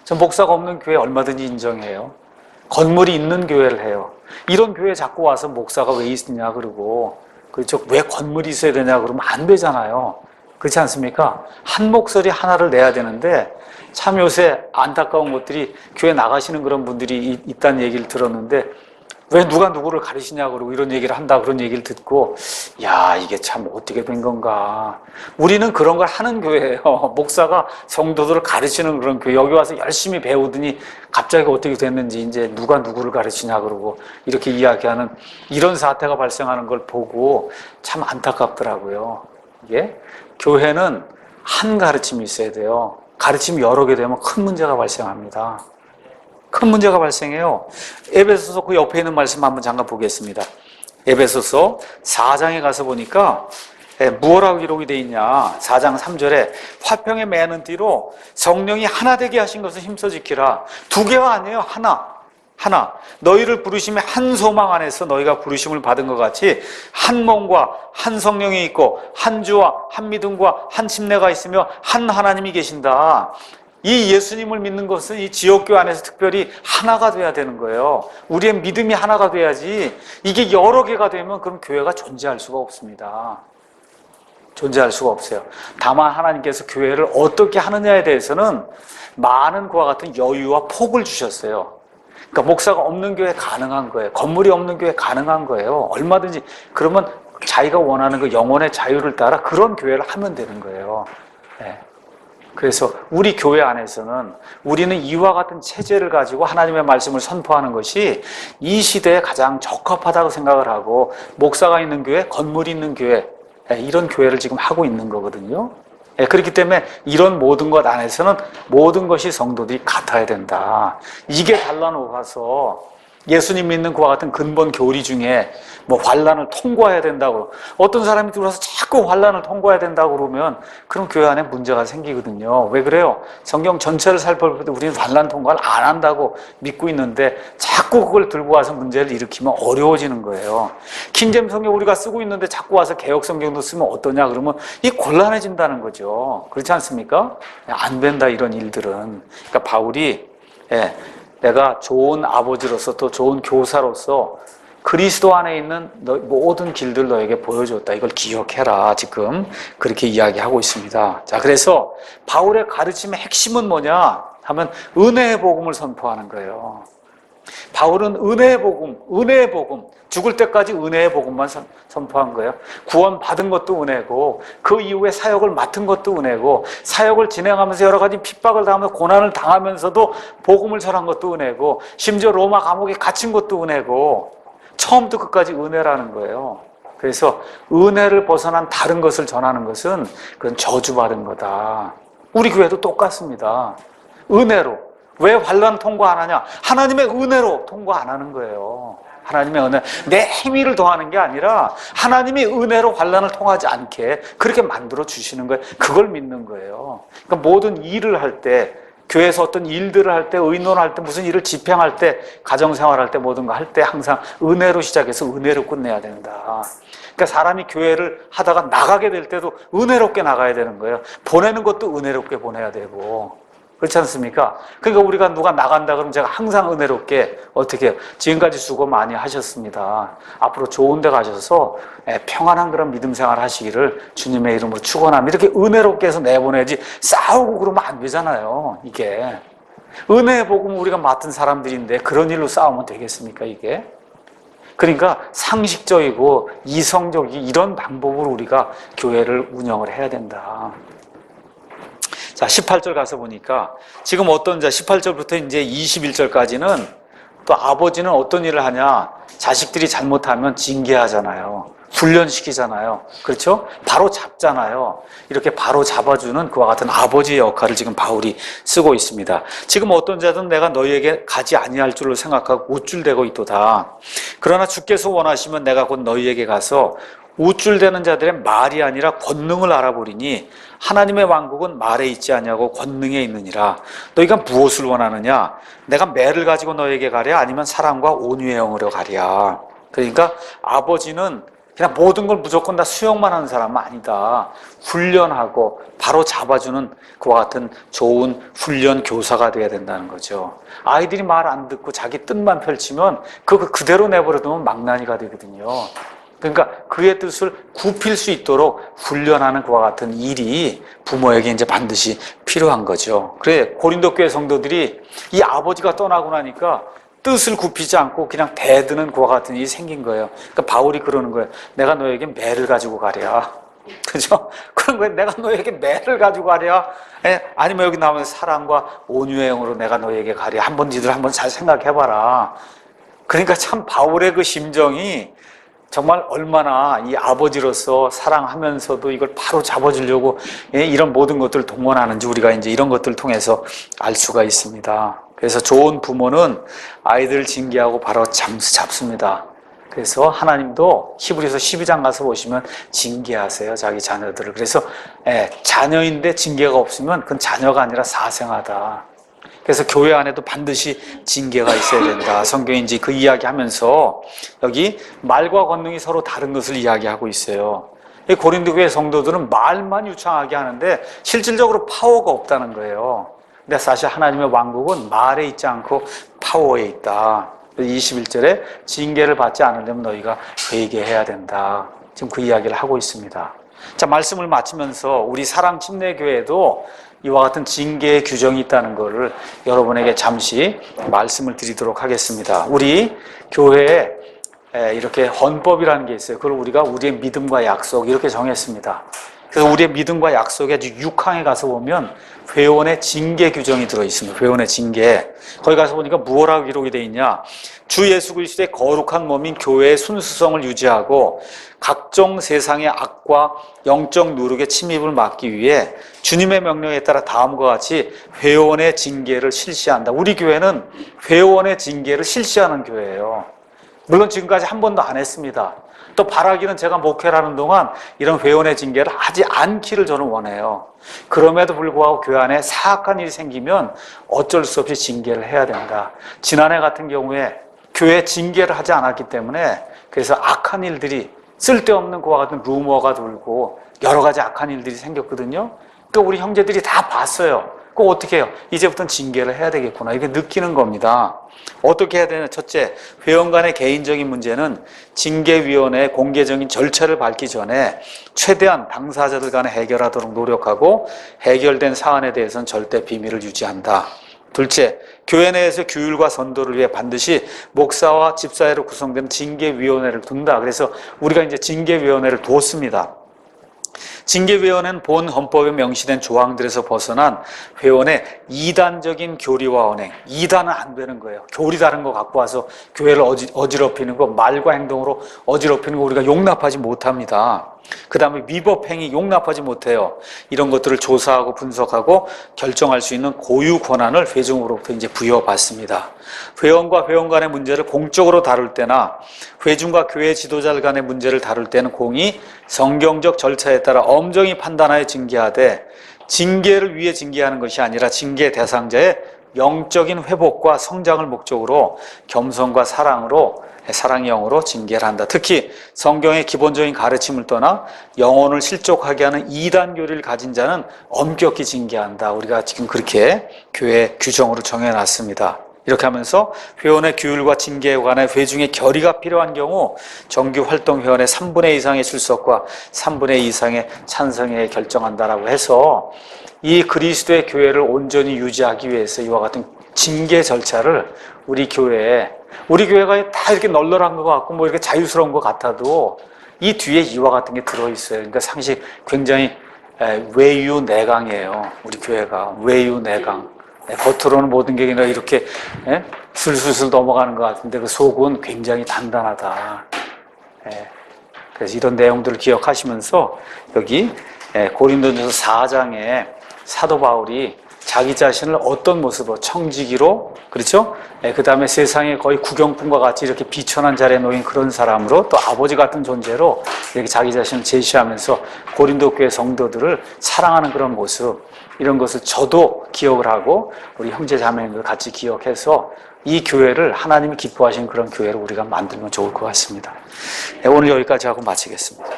전 목사가 없는 교회 얼마든지 인정해요. 건물이 있는 교회를 해요. 이런 교회 자꾸 와서 목사가 왜 있느냐 그러고 그렇죠. 왜 건물이 있어야 되냐 그러면 안 되잖아요. 그렇지 않습니까? 한 목소리 하나를 내야 되는데 참 요새 안타까운 것들이 교회 나가시는 그런 분들이 있다는 얘기를 들었는데 왜 누가 누구를 가르치냐 그러고 이런 얘기를 한다 그런 얘기를 듣고 야 이게 참 어떻게 된 건가. 우리는 그런 걸 하는 교회예요. 목사가 성도들을 가르치는 그런 교회. 여기 와서 열심히 배우더니 갑자기 어떻게 됐는지 이제 누가 누구를 가르치냐 그러고 이렇게 이야기하는 이런 사태가 발생하는 걸 보고 참 안타깝더라고요. 이게 교회는 한 가르침이 있어야 돼요. 가르침이 여러 개 되면 큰 문제가 발생합니다. 큰 문제가 발생해요. 에베소서 그 옆에 있는 말씀 한번 잠깐 보겠습니다. 에베소서 4장에 가서 보니까 무엇라고 기록이 되어 있냐. 4장 3절에 화평에 매는 띠로 성령이 하나 되게 하신 것을 힘써 지키라. 두 개가 아니에요. 하나. 너희를 부르심에 한 소망 안에서 너희가 부르심을 받은 것 같이 한 몸과 한 성령이 있고 한 주와 한 믿음과 한 침례가 있으며 한 하나님이 계신다. 이 예수님을 믿는 것은 이 지역교회 안에서 특별히 하나가 돼야 되는 거예요. 우리의 믿음이 하나가 돼야지 이게 여러 개가 되면 그럼 교회가 존재할 수가 없습니다. 존재할 수가 없어요. 다만 하나님께서 교회를 어떻게 하느냐에 대해서는 많은 그와 같은 여유와 폭을 주셨어요. 그러니까 목사가 없는 교회 가능한 거예요. 건물이 없는 교회 가능한 거예요. 얼마든지. 그러면 자기가 원하는 그 영혼의 자유를 따라 그런 교회를 하면 되는 거예요. 네. 그래서 우리 교회 안에서는 우리는 이와 같은 체제를 가지고 하나님의 말씀을 선포하는 것이 이 시대에 가장 적합하다고 생각을 하고 목사가 있는 교회, 건물이 있는 교회 이런 교회를 지금 하고 있는 거거든요. 그렇기 때문에 이런 모든 것 안에서는 모든 것이 성도들이 같아야 된다. 이게 갈라놓아서 예수님 믿는 그와 같은 근본 교리 중에 뭐 환난을 통과해야 된다고 어떤 사람이 들어와서 자꾸 환난을 통과해야 된다고 그러면 그럼 교회 안에 문제가 생기거든요. 왜 그래요? 성경 전체를 살펴볼 때 우리는 환난 통과를 안 한다고 믿고 있는데 자꾸 그걸 들고 와서 문제를 일으키면 어려워지는 거예요. 킹제임 성경 우리가 쓰고 있는데 자꾸 와서 개혁 성경도 쓰면 어떠냐 그러면 이 곤란해진다는 거죠. 그렇지 않습니까? 안 된다 이런 일들은. 그러니까 바울이 내가 좋은 아버지로서 또 좋은 교사로서 그리스도 안에 있는 모든 길들 너에게 보여줬다. 이걸 기억해라. 지금 그렇게 이야기하고 있습니다. 자, 그래서 바울의 가르침의 핵심은 뭐냐 하면 은혜의 복음을 선포하는 거예요. 바울은 은혜의 복음, 죽을 때까지 은혜의 복음만 선포한 거예요. 구원 받은 것도 은혜고, 그 이후에 사역을 맡은 것도 은혜고, 사역을 진행하면서 여러 가지 핍박을 당하면서 고난을 당하면서도 복음을 전한 것도 은혜고, 심지어 로마 감옥에 갇힌 것도 은혜고, 처음부터 끝까지 은혜라는 거예요. 그래서 은혜를 벗어난 다른 것을 전하는 것은 그건 저주받은 거다. 우리 교회도 똑같습니다. 은혜로. 왜 환난 통과 안 하냐? 하나님의 은혜로 통과 안 하는 거예요. 하나님의 은혜. 내 행위를 더하는 게 아니라 하나님이 은혜로 환난을 통하지 않게 그렇게 만들어 주시는 거예요. 그걸 믿는 거예요. 그러니까 모든 일을 할 때, 교회에서 어떤 일들을 할 때, 의논할 때, 무슨 일을 집행할 때, 가정생활할 때, 모든 거 할 때 항상 은혜로 시작해서 은혜로 끝내야 된다. 그러니까 사람이 교회를 하다가 나가게 될 때도 은혜롭게 나가야 되는 거예요. 보내는 것도 은혜롭게 보내야 되고. 그렇지 않습니까? 그러니까 우리가 누가 나간다 그러면 제가 항상 은혜롭게 어떻게 해요? 지금까지 수고 많이 하셨습니다. 앞으로 좋은 데 가셔서 평안한 그런 믿음 생활 하시기를 주님의 이름으로 축원합니다. 이렇게 은혜롭게 해서 내보내지 싸우고 그러면 안 되잖아요. 이게 은혜의 복음을 우리가 맡은 사람들인데 그런 일로 싸우면 되겠습니까? 이게? 그러니까 상식적이고 이성적인 이런 방법으로 우리가 교회를 운영을 해야 된다. 자, 18절 가서 보니까 지금 어떤 18절부터 이제 21절까지는 또 아버지는 어떤 일을 하냐? 자식들이 잘못하면 징계하잖아요. 훈련시키잖아요. 그렇죠? 바로 잡잖아요. 이렇게 바로 잡아주는 그와 같은 아버지의 역할을 지금 바울이 쓰고 있습니다. 지금 어떤 자든 내가 너희에게 가지 아니할 줄로 생각하고 우쭐대고 있도다. 그러나 주께서 원하시면 내가 곧 너희에게 가서 우쭐대는 자들의 말이 아니라 권능을 알아보리니 하나님의 왕국은 말에 있지 아니하고 권능에 있느니라. 너희가 무엇을 원하느냐? 내가 매를 가지고 너희에게 가랴? 아니면 사랑과 온유의 영으로 가랴? 그러니까 아버지는 그냥 모든 걸 무조건 다 수용만 하는 사람은 아니다. 훈련하고 바로 잡아주는 그와 같은 좋은 훈련 교사가 되어야 된다는 거죠. 아이들이 말 안 듣고 자기 뜻만 펼치면 그거 그대로 내버려두면 망나니가 되거든요. 그러니까 그의 뜻을 굽힐 수 있도록 훈련하는 그와 같은 일이 부모에게 이제 반드시 필요한 거죠. 그래, 고린도 교회 성도들이 이 아버지가 떠나고 나니까 뜻을 굽히지 않고 그냥 대드는 그와 같은 일이 생긴 거예요. 그러니까 바울이 그러는 거예요. 내가 너에게 매를 가지고 가랴. 그죠? 그런 거예요. 내가 너에게 매를 가지고 가랴. 아니면 여기 나오면 사랑과 온유의 영으로 내가 너에게 가랴. 니들 한번 잘 생각해봐라. 그러니까 참 바울의 그 심정이 정말 얼마나 이 아버지로서 사랑하면서도 이걸 바로 잡아주려고 이런 모든 것들을 동원하는지 우리가 이제 이런 것들을 통해서 알 수가 있습니다. 그래서 좋은 부모는 아이들을 징계하고 바로 잡습니다. 그래서 하나님도 히브리서 12장 가서 보시면 징계하세요, 자기 자녀들을. 그래서 자녀인데 징계가 없으면 그건 자녀가 아니라 사생아다. 그래서 교회 안에도 반드시 징계가 있어야 된다. 성경이 이제 그 이야기하면서 여기 말과 권능이 서로 다른 것을 이야기하고 있어요. 고린도 교회 성도들은 말만 유창하게 하는데 실질적으로 파워가 없다는 거예요. 근데 사실 하나님의 왕국은 말에 있지 않고 파워에 있다. 21절에 징계를 받지 않으려면 너희가 회개해야 된다. 지금 그 이야기를 하고 있습니다. 자, 말씀을 마치면서 우리 사랑 침례교회도 이와 같은 징계의 규정이 있다는 것을 여러분에게 잠시 말씀을 드리도록 하겠습니다. 우리 교회에 이렇게 헌법이라는 게 있어요. 그걸 우리가 우리의 믿음과 약속 이렇게 정했습니다. 그래서 우리의 믿음과 약속의 아주 6항에 가서 보면 회원의 징계 규정이 들어있습니다. 회원의 징계. 거기 가서 보니까 무엇라고 기록이 되어 있냐. 주 예수 그리스도의 거룩한 몸인 교회의 순수성을 유지하고 각종 세상의 악과 영적 누룩의 침입을 막기 위해 주님의 명령에 따라 다음과 같이 회원의 징계를 실시한다. 우리 교회는 회원의 징계를 실시하는 교회예요. 물론 지금까지 한 번도 안 했습니다. 또 바라기는 제가 목회를 하는 동안 이런 회원의 징계를 하지 않기를 저는 원해요. 그럼에도 불구하고 교회 안에 사악한 일이 생기면 어쩔 수 없이 징계를 해야 된다. 지난해 같은 경우에 교회 징계를 하지 않았기 때문에 그래서 악한 일들이 쓸데없는 그와 같은 루머가 돌고 여러 가지 악한 일들이 생겼거든요. 또 우리 형제들이 다 봤어요. 그거 어떻게 해요? 이제부터는 징계를 해야 되겠구나. 이렇게 느끼는 겁니다. 어떻게 해야 되냐? 첫째, 회원 간의 개인적인 문제는 징계위원회의 공개적인 절차를 밟기 전에 최대한 당사자들 간에 해결하도록 노력하고 해결된 사안에 대해서는 절대 비밀을 유지한다. 둘째, 교회 내에서 규율과 선도를 위해 반드시 목사와 집사회로 구성된 징계위원회를 둔다. 그래서 우리가 이제 징계위원회를 두었습니다. 징계위원회는 본 헌법에 명시된 조항들에서 벗어난 회원의 이단적인 교리와 언행, 이단은 안 되는 거예요. 교리 다른 거 갖고 와서 교회를 어지럽히는 거, 말과 행동으로 어지럽히는 거 우리가 용납하지 못합니다. 그 다음에 위법행위 용납하지 못해요. 이런 것들을 조사하고 분석하고 결정할 수 있는 고유 권한을 회중으로부터 이제 부여받습니다. 회원과 회원 간의 문제를 공적으로 다룰 때나 회중과 교회 지도자 간의 문제를 다룰 때는 공히 성경적 절차에 따라 엄정히 판단하여 징계하되, 징계를 위해 징계하는 것이 아니라 징계 대상자의 영적인 회복과 성장을 목적으로 겸손과 사랑의 영으로 징계를 한다. 특히 성경의 기본적인 가르침을 떠나 영혼을 실족하게 하는 이단 교리를 가진 자는 엄격히 징계한다. 우리가 지금 그렇게 교회 규정으로 정해놨습니다. 이렇게 하면서 회원의 규율과 징계에 관해 회중의 결의가 필요한 경우 정규 활동 회원의 3분의 2 이상의 출석과 3분의 2 이상의 찬성에 결정한다라고 해서 이 그리스도의 교회를 온전히 유지하기 위해서 이와 같은 징계 절차를 우리 교회가 다 이렇게 널널한 것 같고 뭐 이렇게 자유스러운 것 같아도 이 뒤에 이와 같은 게 들어있어요. 그러니까 상식 굉장히 외유내강이에요. 우리 교회가 외유내강. 겉으로는 모든 게 그냥 이렇게 술술술 넘어가는 것 같은데 그 속은 굉장히 단단하다. 그래서 이런 내용들을 기억하시면서 여기 고린도전서 4장에 사도 바울이 자기 자신을 어떤 모습으로 청지기로, 그렇죠? 그 다음에 세상에 거의 구경꾼과 같이 이렇게 비천한 자리에 놓인 그런 사람으로, 또 아버지 같은 존재로 이렇게 자기 자신을 제시하면서 고린도 교회 성도들을 사랑하는 그런 모습, 이런 것을 저도 기억을 하고 우리 형제 자매님들 같이 기억해서 이 교회를 하나님이 기뻐하시는 그런 교회를 우리가 만들면 좋을 것 같습니다. 오늘 여기까지 하고 마치겠습니다.